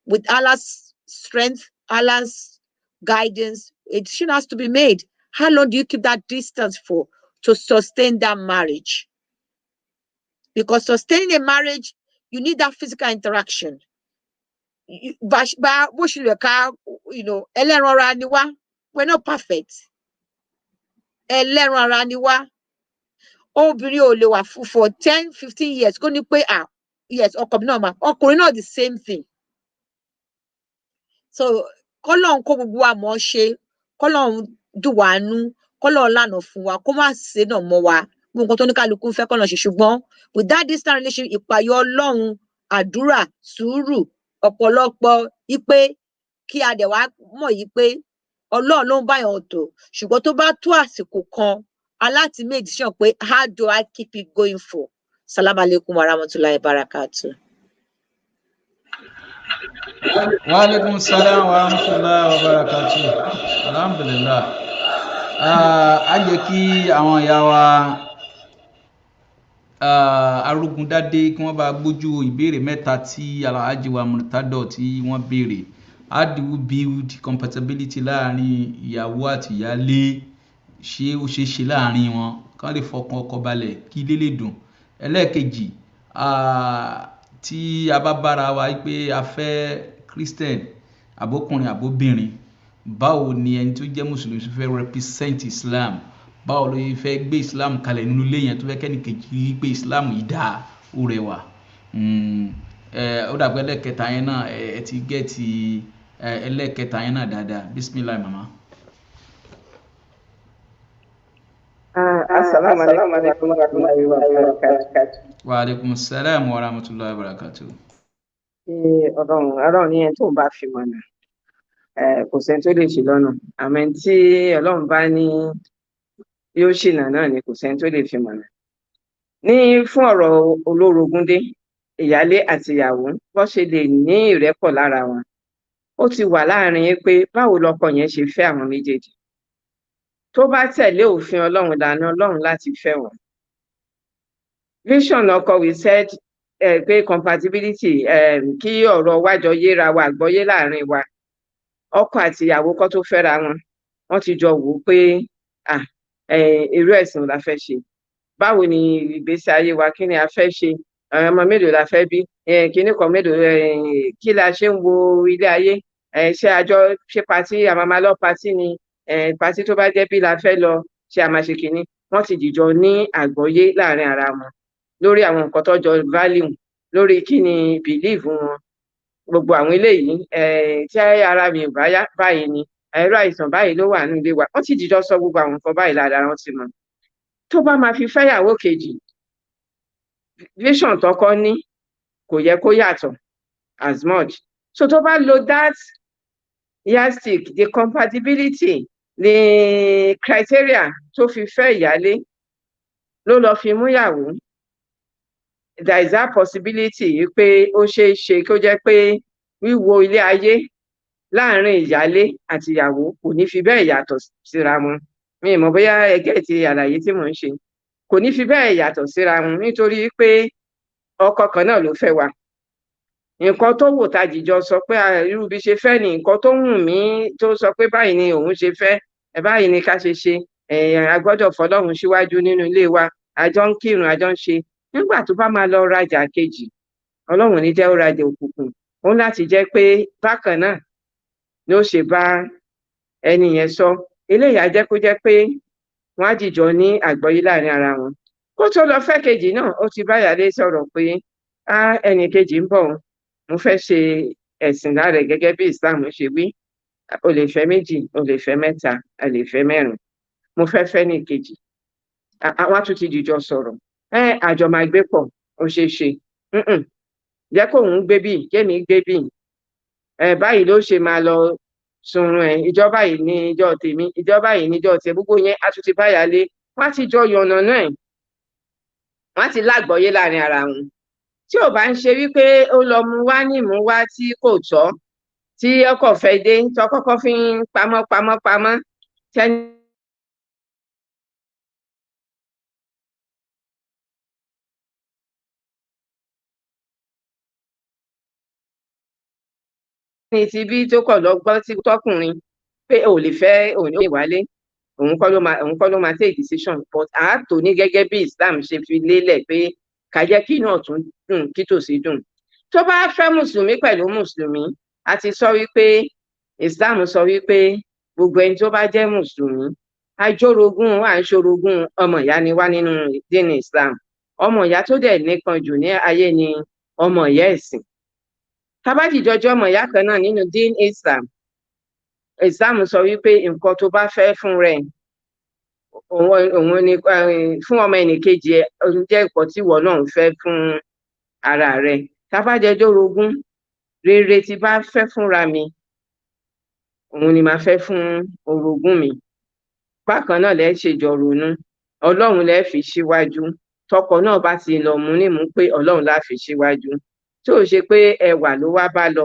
with Allah's strength, Allah's guidance, a decision has to be made. How long do you keep that distance for to sustain that marriage? Because sustaining a marriage, you need that physical interaction. We're not perfect. Obìnrin ò lè wà for 10-15 years kó ní pé yes, ọkùnrin náà the same thing. So kọ́lọ́run kó gbogbo wa mọ̀ ṣe, kọ́lọ́run dùn wá nú, kọ́lọ́run lànà fún wa, kó má ṣe náà mọ́ wa. Gbogbo nǹkan tó ní kálukú ń fẹ́ kọ́lọ́run ṣe, ṣùgbọ́n with that distant relationship, ìpayọ̀ Ọlọ́run, àdúrà, sùúrù, ọ̀pọ̀lọpọ̀ ipe kí a dẹ̀ wá mọ̀ yìí pé Ọlọ́run ló ń báyàn tò, ṣùgbọ́n tó bá tó àsìkò kan, aláti make decision pé how do I keep it going for? Salaam alaikum wa rahmatullahi wa barakatuh. Wa alaikum salam wa rahmatullahi wa barakatuh. Alhamdulillah. A jẹ́ kí àwọn ìyá wa Arógundádé kí wọ́n bá gbójú ìbéèrè mẹ́ta tí Alhaji wa Murtado tí wọ́n béèrè. How do you build compatibility láàrin ìyàwó àti ìyálé? Ṣé ó ṣeé ṣe láàrin wọn kán lè fọkàn ọkọ balẹ̀ kí ilé lè dùn? Ẹlẹ́ẹ̀kejì, tí a bá bára wa pé a fẹ́ Christian àbókùnrin àbóbìnrin, báwo ni ẹni tó jẹ́ mùsùlùmí tó fẹ́ represent Islam, báwo ló fẹ́ gbé Islam kalẹ̀ nínú ilé yẹn tó fẹ́ kẹ́nìkejì rí pé Islam yìí dáa ó rẹwà. Ó dàgbẹ́ ẹlẹ́ẹ̀kẹta yẹn náà ẹ ti gẹ́ẹ̀tì ẹlẹ́ẹ̀kẹta yẹn náà dáadáa. Bismillah mama. Assalamu alaikum wa rahmatullahi wa barakatuh. Wa alaikum salam wa rahmatullahi wa barakatuh. Ọlọ́run ní ẹni tó ń bá fi mọ̀nà kò sẹ́ni tó lè ṣì lọ́nà, àmọ́ tí Ọlọ́run bá ní yóò ṣìnà náà ni kò sẹ́ni tó lè fi mọ̀nà. Ní fún ọ̀rọ̀ olórogúndé, ìyálé àti ìyàwó bó ṣe lè ní ìrẹ́pọ̀ lára wọn, ó ti wà láàrin pé báwo lọkọ yẹn ṣe fẹ́ àwọn méjèèjì. Tó bá tẹ̀lé òfin Ọlọ́run, ìlànà Ọlọ́run láti fẹ́ wọn. Vision ọkọ we said pé compatibility, kí ọ̀rọ̀ wájọ yéra wa, àgbọ́yé láàrin wa. Ọkọ àti ìyàwó kó tó fẹ́ra wọn, wọ́n ti jọ wò ó pé irú ẹ̀sìn la fẹ́ ṣe, báwo ni ìgbésí ayé wa, kí ni a fẹ́ ṣe, ọmọ mélòó la fẹ́ bí, kíní kan mélòó, kí la ṣe ń wo ilé ayé, ṣé àjọ ṣe patí, àmàmà lọ patí ni, patí tó bá jẹ́ bí la fẹ́ lọ, ṣé a máa ṣe kíní. Wọ́n ti dìjọ ní àgbọ́yé láàrin ara wọn lórí àwọn nǹkan tó jọ value, lórí kí ni belief wọn. Gbogbo àwọn eléyìí tí ara mi ò bá yá báyìí ni, ẹ̀rọ àìsàn báyìí ló wà nínú ilé wa. Wọ́n ti dìjọ sọ gbogbo àwọn nǹkan báyìí lára wọn ti mọ̀. Tó bá máa fi fẹ́yàwó kejì, vision tọkọ ní kò yẹ kó yàtọ̀ as much. So tó bá lo that yardstick, the compatibility, the criteria tó fi fẹ́ ìyálé ló lọ fi mú ìyàwó, there is that possibility pé ó ṣeé ṣe kó jẹ́ pé wíwo ilé ayé láàrin ìyálé àti ìyàwó kò ní fi bẹ́ẹ̀ yàtọ̀ síra wọn. Mi mọ̀ bóyá ẹ gẹ́ẹ̀tì àlàyé tí mò ń ṣe. Kò ní fi bẹ́ẹ̀ yàtọ̀ síra wọn nítorí pé ọkọ kan náà ló fẹ́ wa. Nǹkan tó wò tá jìjọ sọ pé irú bí ṣe fẹ́ ni, nǹkan tó wù mí tó sọ pé báyìí ni òun ṣe fẹ́, báyìí ni ká ṣe ṣe, a gbọ́dọ̀ fọlọ́run síwájú nínú ilé wa, àjọ ń kírun, àjọ ń ṣe. Nígbà tó bá máa lọ rajà kejì, Ọlọ́run ní jẹ́ ó rajà òkùnkùn, ó láti jẹ́ pé bákan náà ló ṣe bá ẹni yẹn sọ. Eléyìí á jẹ́ kó jẹ́ pé wọ́n á jìjọ ní àgbọ́yé láàrin ara wọn. Kó tó lọ fẹ́ kejì náà, ó ti bá ìyálé sọ̀rọ̀ pé ẹnì kejì ń bọ̀, mo fẹ́ ṣe ẹ̀sìn lára gẹ́gẹ́ bí Islam ṣe wí. O lè fẹ́ méjì, o lè fẹ́ mẹ́ta, a lè fẹ́ mẹ́rin. Mo fẹ́ fẹ́ ní kejì. Àwọn tún ti dìjọ sọ̀rọ̀. Àjọ máa gbé pọ̀, ó ṣeé ṣe. Jẹ́ kó òun gbé bíi, kémi gbé bíi. Báyìí ló ṣe máa lọ sunrun ìjọba yìí ní ìjọ tèmi, ìjọba yìí ní ìjọ tèmi, gbogbo yẹn a tún ti bá ìyálé. Wọ́n á ti jọ yànnà náà. Wọ́n á ti lágbọ́yé láàrin ara wọn. Tí ò bá ń ṣe wípé ó lọ mú wá ní ìmú wá tí kò tọ́, tí ọkọ fẹ́ dé tó kọ́kọ́ fi ń pamọ́ tẹ́ni ti bí tó kọ̀ lọ́gbọ́n tí tọkùnrin pé ò lè fẹ́ òun lè wálé, òun kọ́ ló máa take decision, but àátò ní gẹ́gẹ́ bí Islam ṣe fi lélẹ̀ pé ká jẹ́ kí náà tún dùn kí tòsí dùn. Tó bá fẹ́ mùsùlùmí pẹ̀lú mùsùlùmí, a ti sọ wípé Islam sọ wípé gbogbo ẹni tó bá jẹ́ mùsùlùmí, àjórogún àìṣorogún ọmọ ìyá ni wá nínú dín Islam. Ọmọ ìyá tó dẹ̀ nípọn jù ní ayé ni ọmọ ìyá ẹ̀sìn. Tábàdìjọjọ́ ọmọ ìyá kan náà nínú dín Islam, Islam sọ wípé nǹkan tó bá fẹ́ fún rẹ̀, òun ni fún ọmọ ẹnìkejì ẹ jẹ́ nǹkan tí ìwọ náà ń fẹ́ fún ara rẹ̀. Tábàjọjọ́ orogún, rere tí bá fẹ́ fúnra mi, òun ni màá fẹ́ fún orogún mi. Bákan náà lẹ́ ṣe jọ ronú, Ọlọ́run lẹ́ fi síwájú. Tọkọ náà bá ti lọ mú nímú pé Ọlọ́run lá fi síwájú. Tí ò ṣe pé ẹwà ló wá bá lọ,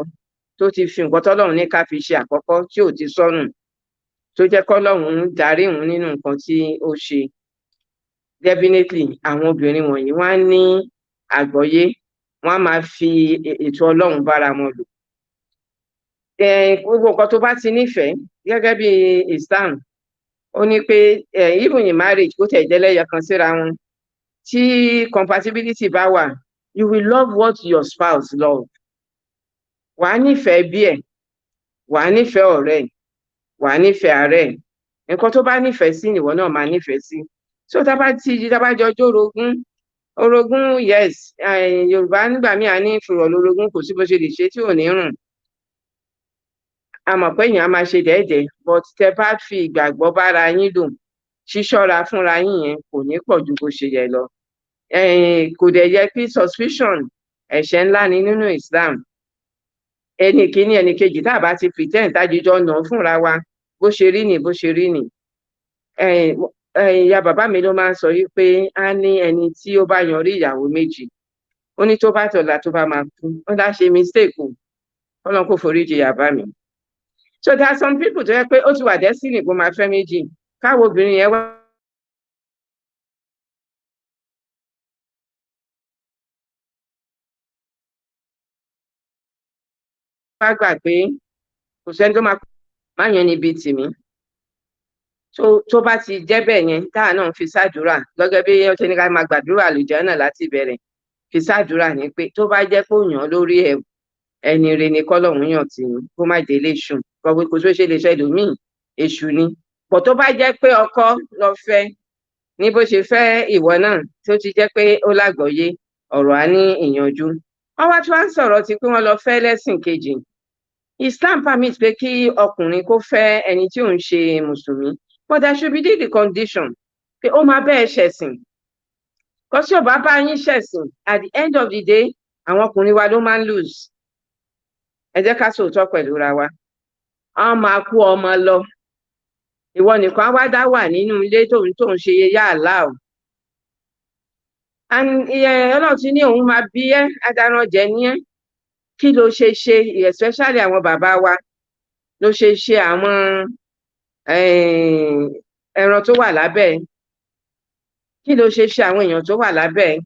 tó ti fi nǹkan tọ́lọ́run ní ká fi ṣe àkọ́kọ́ tí ò ti sọnù, tó jẹ́ kọ́lọ́run darí òun nínú nǹkan tí ó ṣe. definitely àwọn obìnrin wọ̀nyí wọ́n á ní àgbọ́yé, wọ́n á máa fi ètò Ọlọ́run bára wọn lò. Gbogbo nǹkan tó bá ti nífẹ̀ẹ́ gẹ́gẹ́ bí Islam, ó ní pé even in marriage kó tẹ̀ jẹ́ lẹ́yọ kan síra wọn, tí compatibility bá wà, you will love what your spouse love. Wà á nífẹ̀ẹ́ bí ẹ̀, wà á nífẹ̀ẹ́ ọ̀rẹ́ ẹ̀, wà á nífẹ̀ẹ́ ààrẹ ẹ̀. Nǹkan tó bá nífẹ̀ẹ́ sí nìwọ náà máa nífẹ̀ẹ́ sí. So tá bá jọ orogún, yes, Yorùbá nígbà míì á ní ìfùrọ̀ lórogún, kò sí bó ṣe lè ṣe tí ò ní rùn. A mọ̀ pé èèyàn á máa ṣe dẹ́ẹ̀dẹ́, but tẹ bá fi ìgbàgbọ́ bára yín lò, ṣíṣọ́ra fúnra yín yẹn kò ní pọ̀ ju bó ṣe yẹ lọ. Kò dẹ̀ yẹ kí suspicion ẹ̀ṣẹ̀ ńlá ni nínú Islam. Ẹni kìíní ẹni kejì tá a bá ti pretend tájíjọ nà fúnra wa, bó ṣe rí nì. Ìyá bàbá mi ló máa ń sọ wípé á ní ẹni tí ó bá yanrí ìyàwó méjì, ó ní tó bá tọ̀la tó bá máa kú, ó dá ṣe mistake o, Ọlọ́run kò foríjì bàbá mi. So there are some people tó yẹ pé ó ti wà destiny kó máa fẹ́ méjì, káwọn obìnrin yẹn wá gbà pé kò sẹ́ni tó máa yan níbi tìmí. Tó bá ti jẹ́ bẹ́ẹ̀ yẹn, táà náà fi ṣàdúrà gẹ́gẹ́ bí ó ṣe ní ká máa gbàdúrà àlùjánnà láti bẹ̀rẹ̀, fi ṣàdúrà ní pé tó bá jẹ́ pé ó yàn lórí ẹni re ni kọ́lọ́hún yàn tì ní, kó má dé léṣù, kò tó ṣe lè ṣe ẹlòmíì èṣù ni. Bọ̀ tó bá jẹ́ pé ọkọ lọ fẹ́ ní bó ṣe fẹ́ ìwọ náà, tó ti jẹ́ pé ó lágbọ́yé, ọ̀rọ̀ á ní ìyanjú. Wọ́n wá tí wọ́n ń sọ̀rọ̀ ti pé wọ́n lọ fẹ́ lẹ́sìn kejì. Islam permit pé kí ọkùnrin kó fẹ́ ẹni tí ò ń ṣe mùsùlùmí, but there should be the condition pé ó máa bẹ́ẹ̀ ṣẹ̀sìn. Kọ́ sí ò bá bá yín ṣẹ̀sìn, at the end of the day, àwọn ọkùnrin wa ló máa ń lose. Ẹ jẹ́ ká sòótọ́ pẹ̀lú ra wa. Wọ́n máa kó ọmọ lọ. Ìwọ nìkan wá dá wà nínú ilé tó ń ṣe yá àlá o. Ọlọ́run ti ní òun máa bí ẹ́, adarànjẹ ní ẹ́. Kí ló ṣe especially àwọn bàbá wa, ló ṣe àwọn ẹran tó wà lábẹ́ ẹ̀? Kí ló ṣe àwọn èèyàn tó wà lábẹ́ ẹ̀?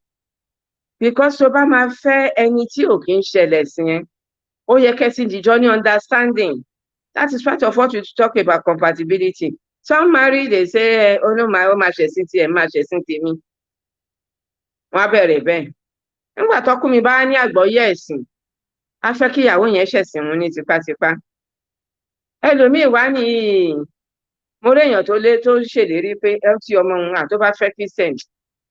Because tó bá máa fẹ́ ẹni tí ò kí ń ṣẹlẹ̀ sí ẹ, ó yẹ kẹ́sì dìjọ ní understanding. That is part of what we talk about compatibility. Some marry, they say, ó máa ṣẹ̀sìn tiẹ̀, máa ṣẹ̀sìn tèmi. Wọ́n á bẹ̀rẹ̀ bẹ́ẹ̀. Nígbà tọ́kùn mi bá ní àgbọ́yé ẹ̀sìn, á fẹ́ kí ìyàwó yẹn ṣẹ̀sìn òun ní tipátipá. Ẹlòmíì wá ní mo réèyàn tó ṣèlérí pé tí ọmọ òun àtó bá fẹ́ Christian,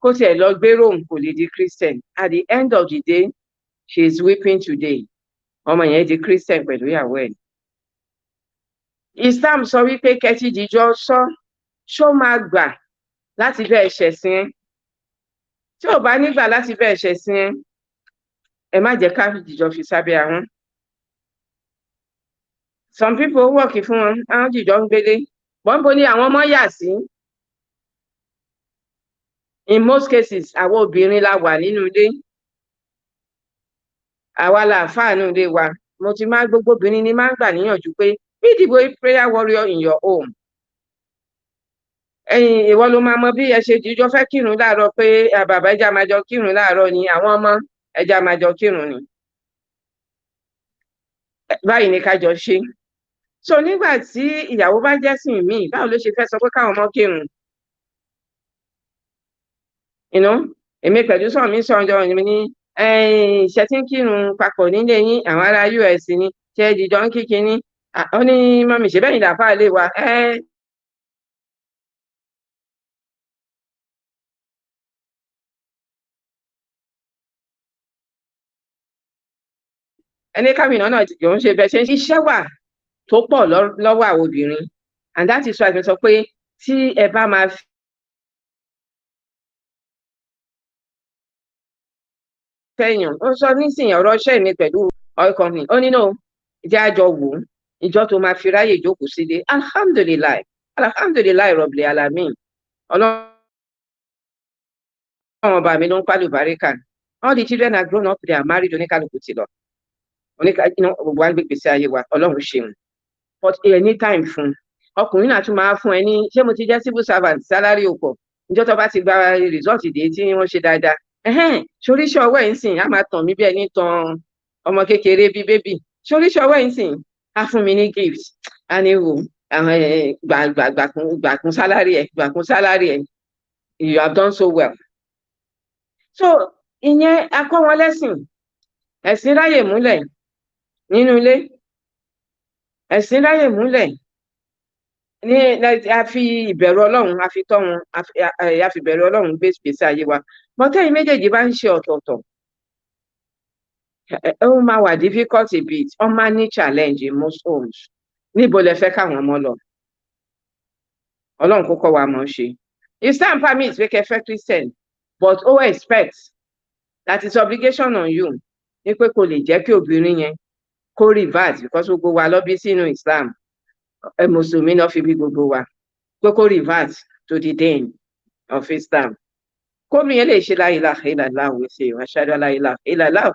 kó tiẹ̀ lọ gbé Rome kò lè di Christian. At the end of the day, she is weeping today. Ọmọ yẹn di Christian pẹ̀lú ìyàwó ẹ̀. Islam sọ wípé kẹ́tí jíjọ ṣó máa gbà láti bẹ́ẹ̀ ṣẹ̀sìn ẹ́. Tí ò bá nígbà láti bẹ́ẹ̀ ṣẹ̀sìn ẹ́, ẹ má jẹ́ ká jíjọ fi sábẹ́ ahọ́n. Some people work fún wọn, àwọn jíjọ ń gbélé. Bọ́ńbó ni àwọn ọmọ yà sí. In most cases, àwọn obìnrin la wà nínú ilé. Àwa la àfáànú ilé wa. Mo ti máa gbogbo obìnrin ni máa ń gbà níyànjú pé be the prayer warrior in your home. Ìwọ ló máa mọ bí ẹ ṣe jíjọ fẹ́ kírun láàárọ̀ pé bàbá ẹja máa jọ kírun láàárọ̀ ni, àwọn ọmọ ẹja máa jọ kírun ni. Báyìí ni ká jọ ṣe. So nígbà tí ìyàwó bá jẹ́sìn míì, báwo ló ṣe fẹ́ sọ pé káwọn ọmọ kírun? Èmi pẹ̀lú sọ̀rọ̀ mi sọ̀rọ̀ mi ní ṣe tí ń kírun papọ̀ nílé yín, àwọn ará US ni, ṣe jíjọ ń kíkí ní. Ó ní mọ́mì ṣe bẹ́ẹ̀ ni làáfáà lè wa. Ẹni kámìnà náà yóò ń ṣe bẹ́ẹ̀ ṣe iṣẹ́ wà tó pọ̀ lọ́wọ́ àwọn obìnrin, and that is why I sọ pé tí ẹ bá máa fẹ́yàn, ó sọ nísìnyí ọ̀rọ̀ ṣẹ́ mi pẹ̀lú oil company, ó ní no, ìjẹ́ àjọ wò ó, ìjọ tó máa fi ráyè jókòó sílé. Alhamdulillah Rabbil Alamin. Ọlọ́run ọba mi ló ń pálù báríkà. All the children are grown up, they are married, oníkálukú ti lọ. Gbogbo wa ń gbé gbèsè ayé wa, Ọlọ́run ṣeun. But any time fún ọkùnrin náà tún máa fún ẹ ní, ṣé mo ti jẹ́ civil servant, salary ò pọ̀, níjọ́ tó bá ti gba result dé tí wọ́n ṣe dáadáa ṣoríṣẹ́ ọwọ́ ẹ̀ ń sìn á máa tàn mí bí ẹni tan ọmọ kékeré bíi bébì ṣoríṣẹ́ ọwọ́ ẹ̀ ń sìn á fún mi ní gift á ní wò gbàkún sálárì ẹ̀ you have done so well. So ìyẹn a kọ́ wọn lẹ́sìn ẹ̀sìn ráyè múlẹ̀ nínú ilé ẹ̀sìn ráyè múlẹ̀ ní a fi ìbẹ̀rù Ọlọ́run a fi tọ́ wọn a fi ìbẹ̀rù Ọlọ́run gbé ìgbésí ayé wa bọ́tẹ́yìn méjèèjì bá ń ṣe ọ̀tọ̀ọ̀tọ̀ ó máa wà difficult a bit ó máa ní challenge in most homes níbo lẹ fẹ́ káwọn ọmọ lọ Ọlọ́run kó kọ́ wa mọ̀ ṣe Islam permits pé kẹ́ fẹ́ Christian but ó expect that is obligation on you ní pé kò lè jẹ́ kí obìnrin yẹn kó revert because gbogbo wa lọ bí sínú Islam mùsùlùmí náà fi bí gbogbo wa pé kó revert to the deen of Islam kómi yẹn lè ṣe la ilaha illallah òwe ṣe ashhadu la ilaha illallah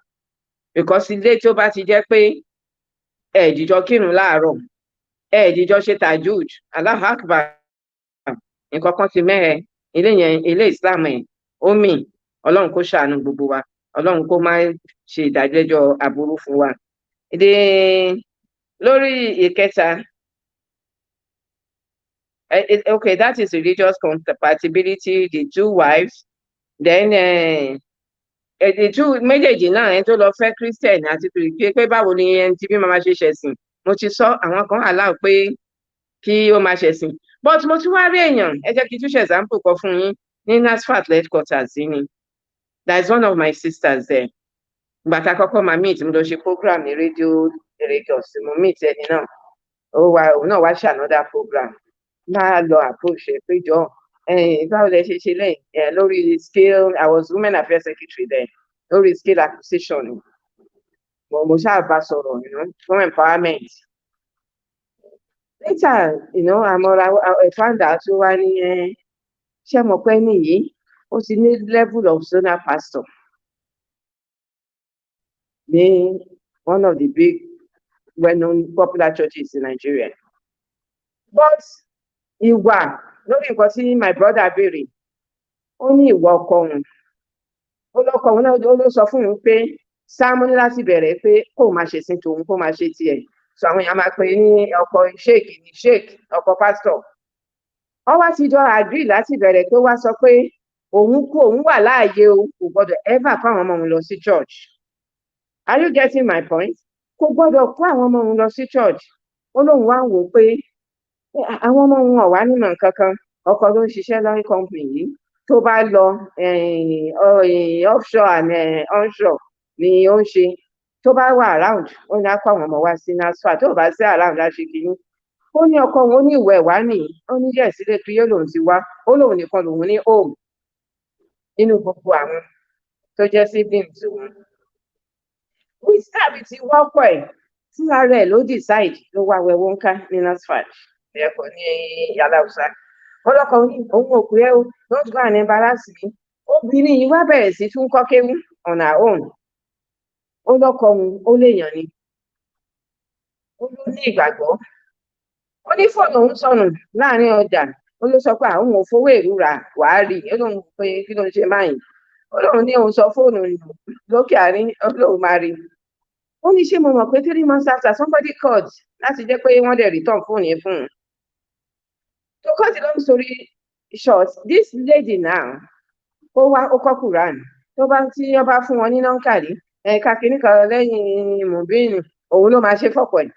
because ilé tó bá ti jẹ́ pé ẹ̀ẹ́dìjọ kírun láàárọ̀ ẹ̀ẹ́dìjọ ṣe tajud Allahu Akbar nǹkan kan ti mẹ́ẹ̀ ilé yẹn ilé Islam ẹ̀ ó mì Ọlọ́run kó ṣàánú gbogbo wa Ọlọ́run kó má ṣe ìdájẹ́jọ́ aburú fún wa. Lórí ìkẹta okay that is religious compatibility the two wives then the two méjèèjì náà ẹni tó lọ fẹ́ Christian àti kìrìkì pé báwo ni ẹni tí bí máa ṣe ṣẹ̀sìn mo ti sọ àwọn kan allow pé kí ó máa ṣẹ̀sìn but mo tún wá rí èèyàn ẹ jẹ́ kí n tún ṣe example kan fún yín ní Nasfat headquarters yìí ni that is one of my sisters there ìgbà tá a kọ́kọ́ máa meet mo lọ ṣe program ní radio Lagos mo meet ẹni náà òun náà wá ṣe another program máa lọ approach ẹ pé jọ báwo lẹ ṣe ṣe lẹ́yìn lórí scale I was women affairs secretary there lórí scale acquisition mo ṣáà bá sọ̀rọ̀ fún empowerment later àmọ́ra founder tó wá ní ṣé mo pẹ́ nìyí ó ti ní level of zonal pastor ní one of the big well-known popular churches in Nigeria but ìwà lórí nǹkan tí my brother béèrè ó ní ìwà ọkọ òun ó lọkọ òun náà ó ló sọ fún òun pé sáàmù ní láti bẹ̀rẹ̀ pé kó máa ṣe sin tòun kó máa ṣe tiẹ̀ so àwọn èèyàn máa pè ní ọkọ sheik ní sheik ọkọ pastor ó wá ti jọ agree láti bẹ̀rẹ̀ pé wá sọ pé òun wà láàyè o kò gbọdọ̀ ever kó àwọn ọmọ òun lọ sí church are you getting my point kò gbọdọ̀ kó àwọn ọmọ òun lọ sí church ó lóun wá ń wò pé àwọn ọmọ òun ọ̀wá nínú nǹkan kan ọkọ ló ń ṣiṣẹ́ lórí company yìí tó bá lọ offshore and onshore ni ó ń ṣe tó bá wà around ó ní á kó àwọn ọmọ wá sí Nasfat tó bá sí around láṣẹ kìíní ó ní ọkọ òun ó ní ìwẹ̀ wá nìyí ó ní yẹ̀ sílé kí yóò lòun ti wá ó lòun nìkan lòun ní home nínú gbogbo àwọn tó jẹ́ siblings òun wíṣàbí ti wọ́pọ̀ ẹ̀ tí ara ẹ̀ ló decide ló wá wẹ̀wọ̀ ńká ní Nasfat ẹ̀kọ́ ní Aláùsá ọlọ́kọ̀ òun òkú ẹ̀ o don't go and embarrass me obìnrin yìí wá bẹ̀rẹ̀ sí tún kọ́ kéwú on her own ó lọ́kọ̀ òun ó léèyàn ni ó ló ní ìgbàgbọ́ ó ní fóònù òun sọnù láàrin ọjà ó ló sọ pé àwọn ò fowó ìrúra wàá rí ó lóun pé kí ló ń ṣe báyìí ó lóun ní òun sọ fóònù lókè àárín ó lóun máa rí ó ní ṣé mo mọ̀ pé 3 months after somebody called láti jẹ́ pé wọ́n dẹ̀ return fóònù yẹn fún un. To cut the long story short, this lady now ó wá ó kọ́ Quran tó bá tí wọ́n bá fún wọn ní nọ́ńkàrí ẹ̀ka kìíní kan lẹ́yìn mùbínú òun ló máa ṣe fọ́pọ̀ ẹ̀.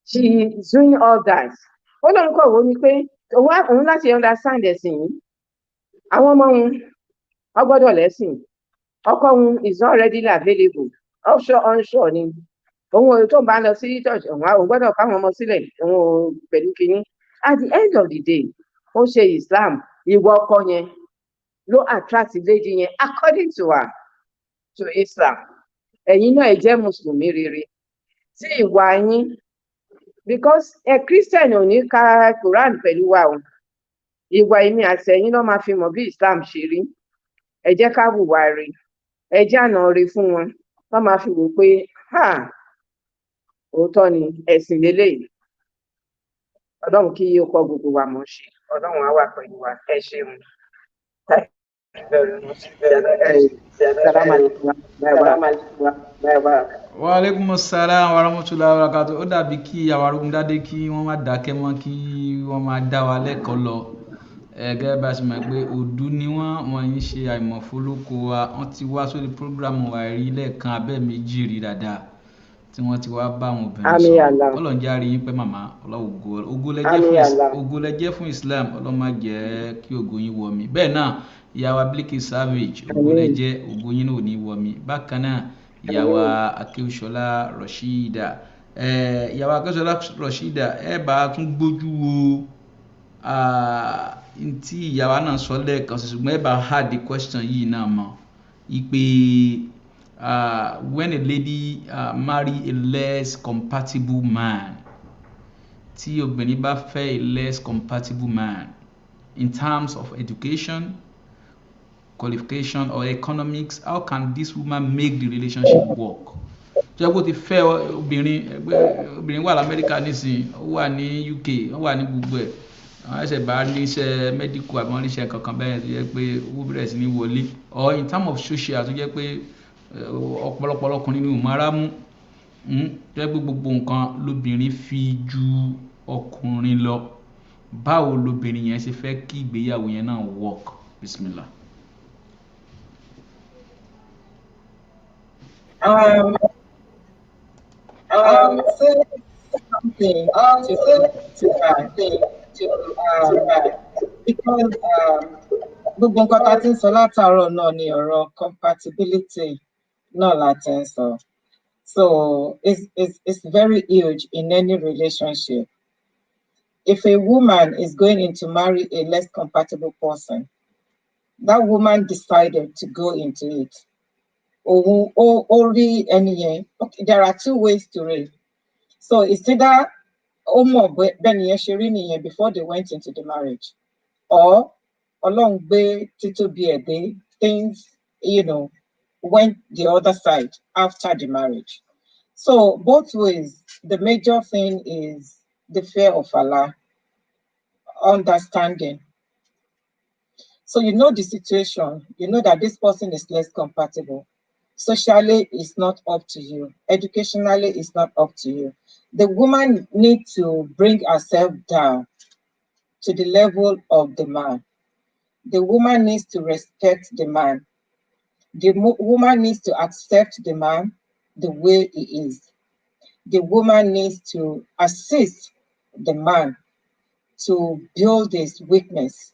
She is doing all that. Ó lóun kọ̀ wọ́n ni pé òun láti understand ẹ̀sìn yìí àwọn ọmọ òun wọ́n gbọ́dọ̀ lẹ́sìn ọkọ òun is not readily available offshore onshore ni òun tó bá lọ sí church òun gbọ́dọ̀ káwọn ọmọ sílẹ̀ òun pẹ̀lú kínní at the end of the day ó ṣe Islam ìwọ ọkọ yẹn ló attract lady yẹn according to her to Islam ẹ̀yin náà ẹ jẹ́ mùsùlùmí rere tí ìwà yín because Christian ò ní ka Quran pẹ̀lú wa o ìwà èmi àti ẹ̀yin náà máa fi mọ̀ bí Islam ṣe rí ẹ jẹ́ ká hùwà rí ẹ jẹ́ àná rí fún wọn wọ́n máa fi wò pé òótọ́ ni ẹ̀sìn lélẹ́yìí Ọlọ́run kí ó kọ́ gbogbo wa mọ̀ ṣe. Ọlọ́run á wà pẹ̀lú wa. Ẹ ṣeun. Thank you very much. Salam alaikum. Wa alaikum salam wa rahmatullahi wa barakatuh. Ó dàbí kí àwọn Arógundádé kí wọ́n má dákẹ́ mọ́ kí wọ́n má dá wa lẹ́kọ̀ọ́ lọ. Gẹ́gẹ́ bá a ṣe mọ̀ pé òdú ni wọ́n ń ṣe àìmọ̀fólókò wa. Wọ́n ti wá sórí prógrámù wa rí lẹ́ẹ̀kan abẹ́ méjì rí dáadáa tí wọ́n ti wá bá àwọn obìnrin Àmín sọ̀rọ̀. Allah. Ọlọ́run jẹ́ àrí yín pé màmá Àmín Allah. ògo lẹ jẹ́ fún Islam. Ọlọ́run má jẹ́ kí ògo yín wọ̀ mí. Bẹ́ẹ̀ náà ìyá wa Biliki Savage ògo lẹ jẹ́, ògo yín náà ò ní wọ̀ mí. Bákan náà ìyá wa Akéwùsọ́lá Rashida, ìyá wa Akéwùsọ́lá Rashida, ẹ bá tún gbójú wo tí ìyá wa náà sọ lẹ́ẹ̀kan sí, ṣùgbọ́n ẹ bá hard the question yìí náà mọ̀ ìpè when a lady marry a less compatible man, tí obìnrin bá fẹ́ a less compatible man in terms of education, qualification or economics, how can this woman make the relationship work? Jẹ́ kó ti fẹ́ obìnrin wà lamẹ́ríkà nísìnyí, ó wà ní UK, ó wà ní gbogbo ẹ̀, àwọn ẹsẹ̀ bá níṣẹ́ medical àbí wọ́n níṣẹ́ kankan bẹ́ẹ̀ tó jẹ́ pé owó bẹ̀rẹ̀ sí ní wọlé, or in terms of social tó jẹ́ pé ọ̀pọ̀lọpọ̀ ọkùnrin ni ò máa rá mú, tó jẹ́ pé gbogbo nǹkan lóbìnrin fi ju ọkùnrin lọ. Báwo lobìnrin yẹn ṣe fẹ́ kí ìgbéyàwó yẹn náà work? Bismillah. Say something because gbogbo nǹkan tá a ti ń sọ látàárọ̀ náà ni ọ̀rọ̀ compatibility náà la ti ń sọ. So it's very huge in any relationship. If a woman is going in to marry a less compatible person, that woman decided to go into it. There are two ways to it. So it's either before they went into the marriage, or along things, went the other side after the marriage. So both ways, the major thing is the fear of Allah, understanding. So you know the situation, you know that this person is less compatible. Socially, it's not up to you. Educationally, it's not up to you. The woman needs to bring herself down to the level of the man. The woman needs to respect the man. The woman needs to accept the man the way he is. The woman needs to assist the man to build his weakness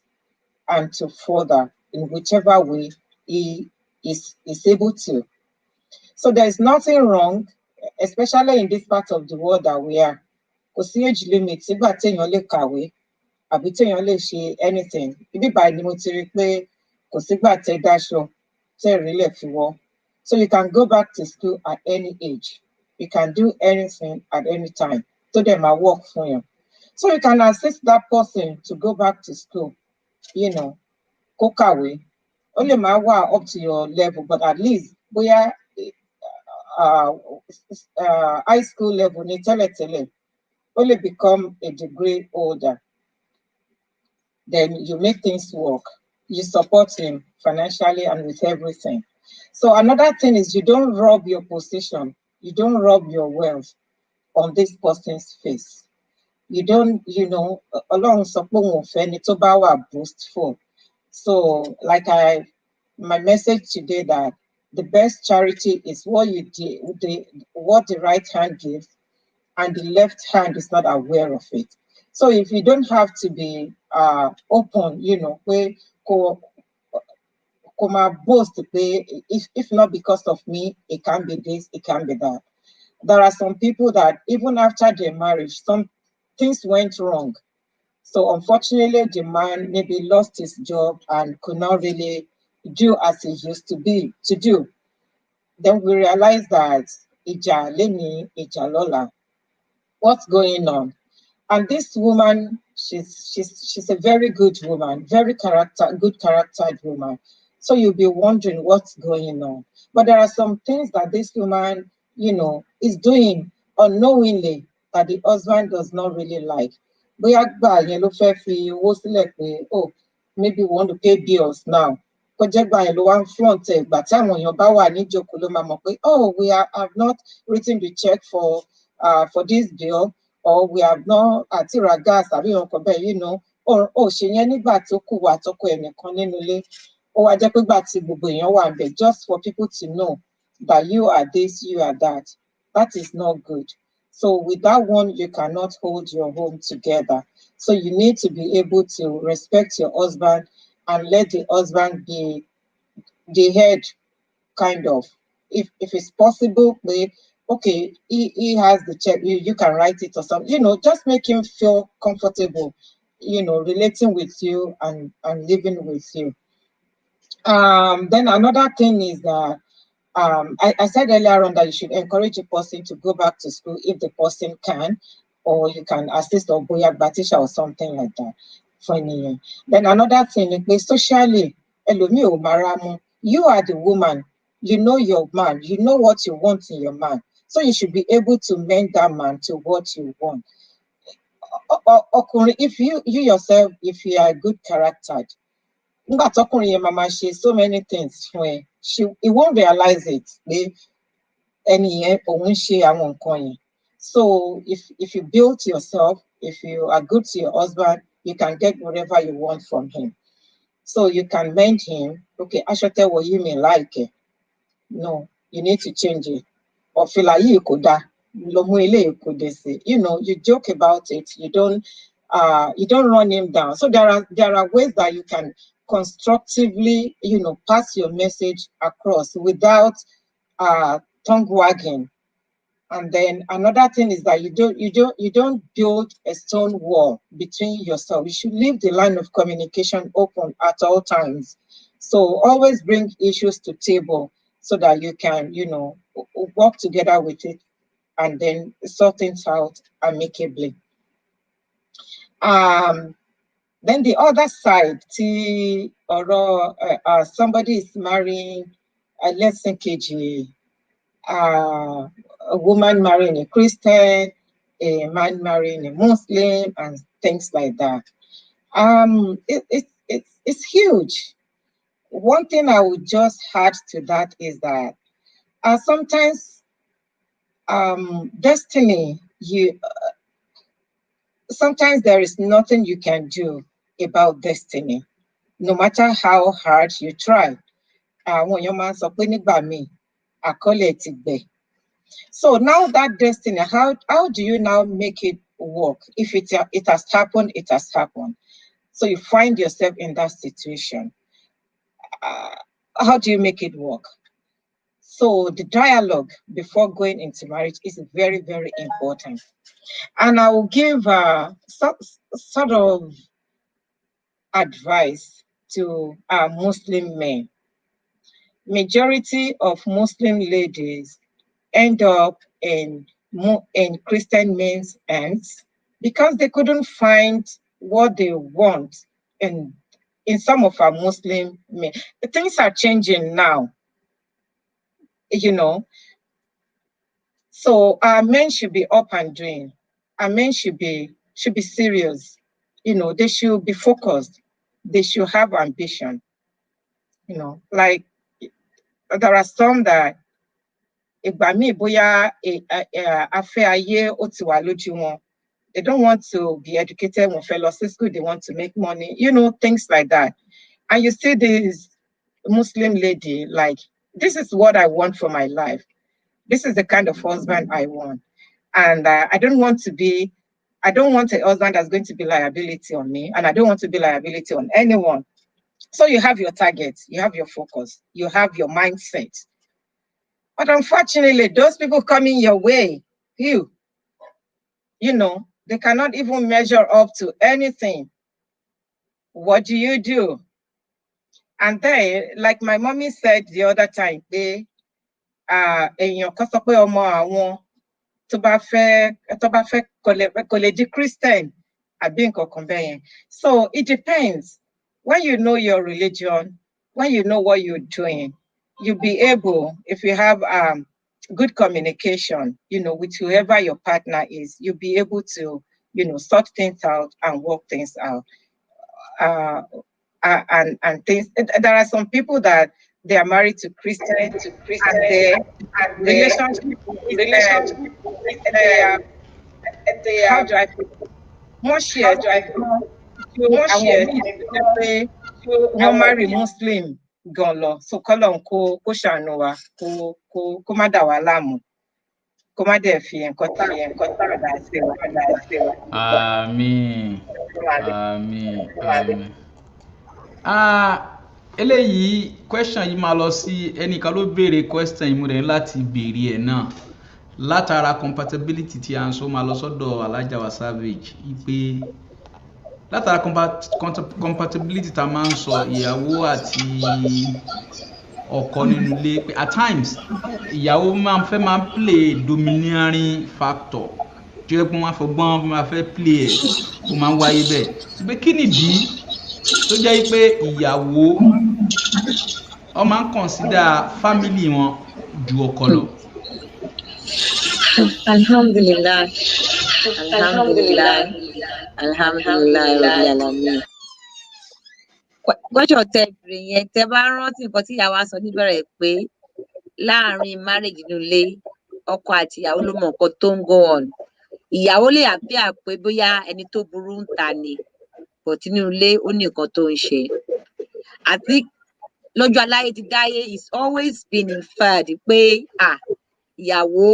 and to further in whichever way he is able to. So there's nothing wrong, especially in this part of the world that we are. Kò sí age limit nígbà téèyàn lè kàwé àbí téèyàn lè ṣe anything. Ibi báyìí ni mo ti rí pé kò sígbà tẹ́ dáṣọ tẹ́ ìrìlẹ̀ fi wọ́. So you can go back to school at any age. You can do anything at any time. So they might work for you. So you can assist that person to go back to school, kó kàwé. Ó lè máa wà up to your level, but at least bóyá high school level ní tẹ́lẹ̀tẹ́lẹ̀, only become a degree holder. Then you make things work. You support him financially and with everything. So another thing is you don't rub your position, you don't rub your wealth on this person's face. You don't, Ọlọ́run sọ pé òun ò fẹ́ ni tó bá wà boastful. So like my message today that the best charity is what what the right hand gives and the left hand is not aware of it. So if you don't have to be open, where boast, if not because of me, it can be this, it can be that. There are some people that even after their marriage, some things went wrong. So unfortunately, the man maybe lost his job and could not really do as he used to do. Then we realized that Ija Leni, Ija Lola, what's going on? And this woman, she's a very good woman, good charactered woman. So you'll be wondering what's going on. But there are some things that this woman, is doing unknowingly that the husband does not really like. bóyá gbà yẹn ló fẹ́ fi owó sílẹ̀ pé oh maybe we want to pay bills now kó jẹ́ gbà yẹn ló wá ń front ẹ̀ gbà tí àwọn èèyàn bá wà níjókòó ló máa mọ̀ pé oh we have not written the check for this bill or we have not àti ra gas àbí nǹkan bẹ́ẹ̀ you know ó ṣe yẹn nígbà tó kù wà tọkọ ẹ̀ nìkan nínú ilé ó wá jẹ́ pé gbà tí gbogbo èèyàn wà ń bẹ̀ just for people to know that you are this you are that that is not good. So with that one, you cannot hold your home together. So you need to be able to respect your husband and let the husband be the head, kind of. If it's possible, okay, he has the check, you can write it or something, you know, just make him feel comfortable, you know, relating with you and living with you. Then another thing is that I said earlier on that you should encourage a person to go back to school if the person can, or you can assist or boya batisha or something like that. Funny. Then another thing is socially, you are the woman, you know your man, you know what you want in your man. So you should be able to mend that man to what you want. If you yourself, if you are good charactered, so many things he won't realize it. So if you build yourself, if you are good to your husband, you can get whatever you want from him. So you can mend him. Okay, I should tell what you may like it. No, you need to change it. Or feel like you could you know, you joke about it, you don't run him down. So there are ways that you can constructively, you know, pass your message across without tongue wagging. And then another thing is that you don't build a stone wall between yourself. You should leave the line of communication open at all times. So always bring issues to table so that you can, you know, work together with it and then sort things out amicably. Then the other side, somebody is marrying, let's say KG, a woman marrying a Christian, a man marrying a Muslim, and things like that. It's huge. One thing I would just add to that is that sometimes destiny, sometimes there is nothing you can do about destiny, no matter how hard you try. So now that destiny, how do you now make it work? If it has happened, it has happened. So you find yourself in that situation. How do you make it work? So the dialogue before going into marriage is very, very important. And I will give sort of advice to Muslim men. Majority of Muslim ladies end up in Christian men's hands because they couldn't find what they want in some of our Muslim men. Things are changing now, you know. So our men should be up and doing. Our men should be serious. You know, they should be focused. They should have ambition. You know, like there are some that they don't want to be educated when fellow school, they want to make money, you know, things like that. And you see this Muslim lady, like, this is what I want for my life. This is the kind of husband I want. And I don't want a husband that's going to be liability on me, and I don't want to be liability on anyone. So you have your target, you have your focus, you have your mindset. But unfortunately, those people coming your way, you know, they cannot even measure up to anything. What do you do? And then, like my mommy said the other time, they Christian. So it depends. When you know your religion, when you know what you're doing, you'll be able, if you have good communication, you know, with whoever your partner is, you'll be able to sort things out and work things out. And things. There are some people that they are married to Christians, and their relationship is they are, how do I put it? More shares. Àwọn míì tó jẹ́ pé wọ́n marry Muslim gan lọ, so kọ́lọ́n kó ṣàánú wa, kó má dà wá láàmú, kó má dẹ̀ fi nǹkan padà sí wa. Àmín. Àmín. Àmín. Eléyìí question yìí máa lọ sí ẹnìkan ló béèrè question yìí, mo rẹ̀ láti béèrè ẹ̀ náà látara compatibility tí a ń sọ máa lọ sọ́dọ̀ Alhaja wa Savage pé látara compatibility tá a máa ń sọ ìyàwó àti ọkọ nínú ilé pé at times ìyàwó máa ń play domineering factor tí ó yẹ pé wọ́n á fọgbọ́n máa fẹ́ play ẹ̀ ó máa ń wáyé bẹ́ẹ̀ pé kí nìdí tó jẹ́ pé ìyàwó ó máa ń consider family wọn ju ọkọ lọ. Alhamdulillah. Rabbil alamin. Gbọ́dọ̀ tẹ ìbèrè yẹn tẹ bá rántí nǹkan tí ìyàwó sọ níbẹ̀rẹ̀ pé láàrin marriage nínú ilé ọkọ àti ìyàwó ló mọ nǹkan tó ń go on. Ìyàwó lè àbíà pé bóyá ẹni tó burú ń ta ni but nínú ilé ó ní nǹkan tó ń ṣe. Àti lọ́jọ́ aláyé ti dáyé is always been inferred pé ìyàwó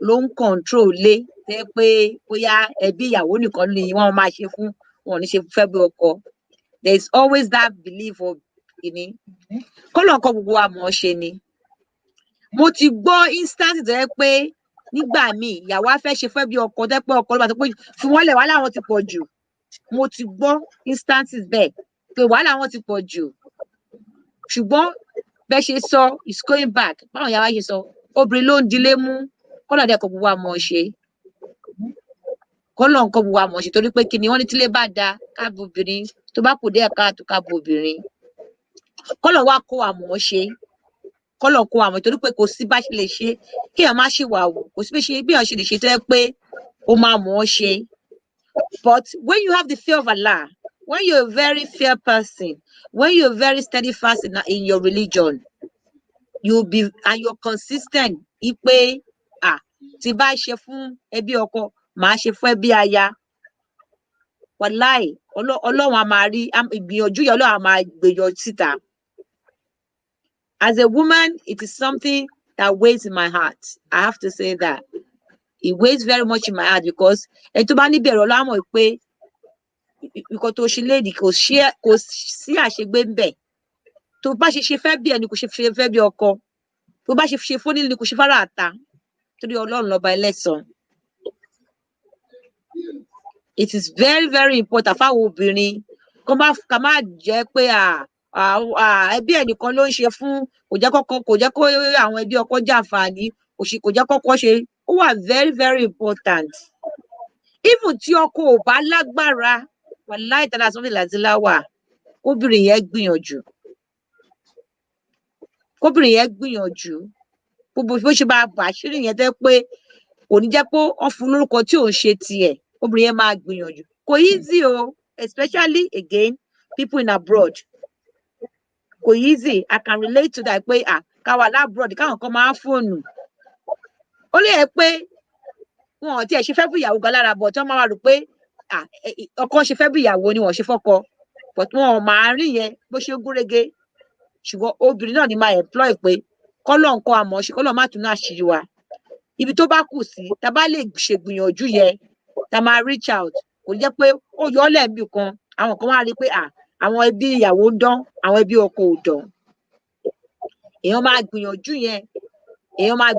ló ń control lé tẹ́ pé bóyá ẹbí ìyàwó nìkan ni wọ́n máa ṣe fún, wọn ò ní ṣe fẹ́ bí ọkọ. There is always that belief of kọ́lọ̀ nǹkan gbogbo wa mọ̀ ọ́ ṣe ni. Mo ti gbọ́ instance tó yẹ pé nígbà míì ìyàwó á fẹ́ ṣe fẹ́ bí ọkọ tẹ́ pé ọkọ ló bá sọ pé fi wọ́n lẹ̀ wàhálà wọn ti pọ̀ jù. Mo ti gbọ́ instances bẹ́ẹ̀ pé wàhálà wọn ti pọ̀ jù. Ṣùgbọ́n bẹ́ẹ̀ ṣe sọ is going back báwọn ìyàwó ṣe sọ obìnrin ló ń dilé mú kọ́lọ̀ dẹ́kọ̀ gbogbo wa mọ̀ ọ́ ṣe. Kọ́lọ̀ nǹkan gbogbo wa mọ̀ ọ́ ṣe torí pé kí ni wọ́n ní tílé bá da káàbò obìnrin tó bá kù díẹ̀ káàtó káàbò obìnrin. Kọ́lọ̀ wa kó wa mọ̀ ọ́ ṣe. Kọ́lọ̀ kó wa mọ̀ torí pé kò sí bá ṣe lè ṣe kí èèyàn má ṣe wà wò kò sí bí èèyàn ṣe lè ṣe tó yẹ pé ó máa mọ̀ ọ́ ṣe. But when you have the fear of Allah, when you're a very fair person, when you're very steadfast in your religion, you'll be and you're consistent ipe tí bá ṣe fún ẹbí ọkọ màá ṣe fún ẹbí aya. Wàláì Ọlọ́run a máa rí ìgbìyànjú yẹn Ọlọ́run a máa gbèyàn síta. As a woman, it is something that weighs in my heart. I have to say that. It weighs very much in my heart because ẹni tó bá níbẹ̀rù Ọlọ́run á mọ̀ pé nǹkan tó ṣe léèdì kò sí àṣegbé ń bẹ̀. Tó bá ṣe fẹ́ bí ẹni kò ṣe fẹ́ bí ọkọ. Tó bá ṣe fún nílé kò ṣe fara àta. Torí Ọlọ́run lọ́ba ẹlẹ́san. It is very, very important fáwọn obìnrin ká má jẹ́ pé ẹbí ẹnìkan ló ń ṣe fún kò jẹ́ kó àwọn ẹbí ọkọ jàǹfààní kò jẹ́ kọ́kọ́ ṣe ó wà very, very important. Even tí ọkọ ò bá lágbára wàláhì tàlá sọ́dọ̀ làzíláwà kóbìnrin yẹn gbìyànjú. Gbogbo bó ṣe máa bàṣírí yẹn tẹ́ pé kò ní jẹ́ pé wọ́n fún lórúkọ tí ò ń ṣe tiẹ̀ obìnrin yẹn máa gbìyànjú. Kò easy o, especially again people in abroad. Kò easy, I can relate to that pé ká wà lábroad káwọn kan máa fóònù. Ó lè yẹ pé wọn ò tiẹ̀ ṣe fẹ́ bí ìyàwó gan lára bọ̀ tí wọ́n máa rò pé ọkọ ṣe fẹ́ bí ìyàwó ni wọ́n ṣe fọ́kọ but wọn ò máa rí yẹn bó ṣe gúnrégé. Ṣùgbọ́n obìnrin náà ni máa employ pé kọ́lọ̀ nǹkan àmọ́ ṣe kọ́lọ̀ má tún náà ṣírí wa. Ibi tó bá kù sí tá bá lè ṣègbìyànjú yẹn tá máa reach out kò jẹ́ pé ó yọ ọ́ lẹ́ẹ̀mí kan àwọn kan wá rí pé àwọn ẹbí ìyàwó ń dán àwọn ẹbí ọkọ ò dán. Èèyàn máa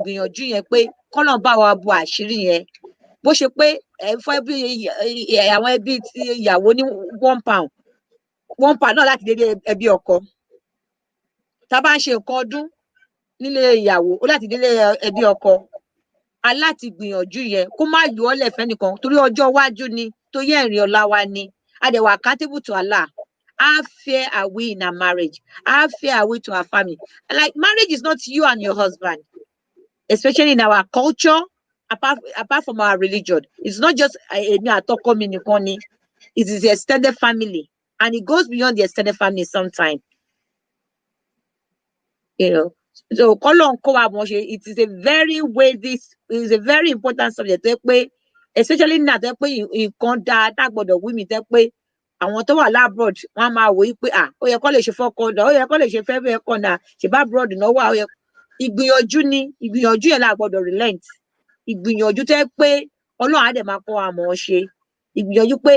gbìyànjú yẹn pé kọ́lọ̀ bá wa bu àṣírí yẹn bó ṣe pé fún àwọn ẹbí ti ìyàwó ní £1 náà láti dédé ẹbí ọkọ. Tá bá ń ṣe nǹkan ọdún nílé ìyàwó ó láti délé ẹbí ọkọ. Aláti gbìyànjú yẹn kó má yọ ọ́ lẹ́fẹ̀ẹ́ nìkan torí ọjọ́ iwájú ni tó yẹ ìrìn ọ̀la wa ni. A dẹ̀ wà accountable to Allah. How fair are we in our marriage? How fair are we to our family? Like marriage is not you and your husband, especially in our culture apart from our religion. It's not just èmi àtọkọ mi nìkan ni. It is the extended family, and it goes beyond the extended family sometimes. You know, so it is a very weighty, it is a very important subject. Especially now that in contact with the women that I want to allow abroad. One máa wò pé ó yẹ kó lè ṣe fọ́kọ ó yẹ kó lè ṣe fẹ́ bẹ́ẹ̀ kọ́ náà ṣe bá abroad náà wà ó yẹ ìgbìyànjú yẹn la gbọ́dọ̀ relent. Ìgbìyànjú tẹ́ pé Ọlọ́run á dẹ̀ máa kọ́ wa mọ̀ ọ́ ṣe. Ìgbìyànjú pé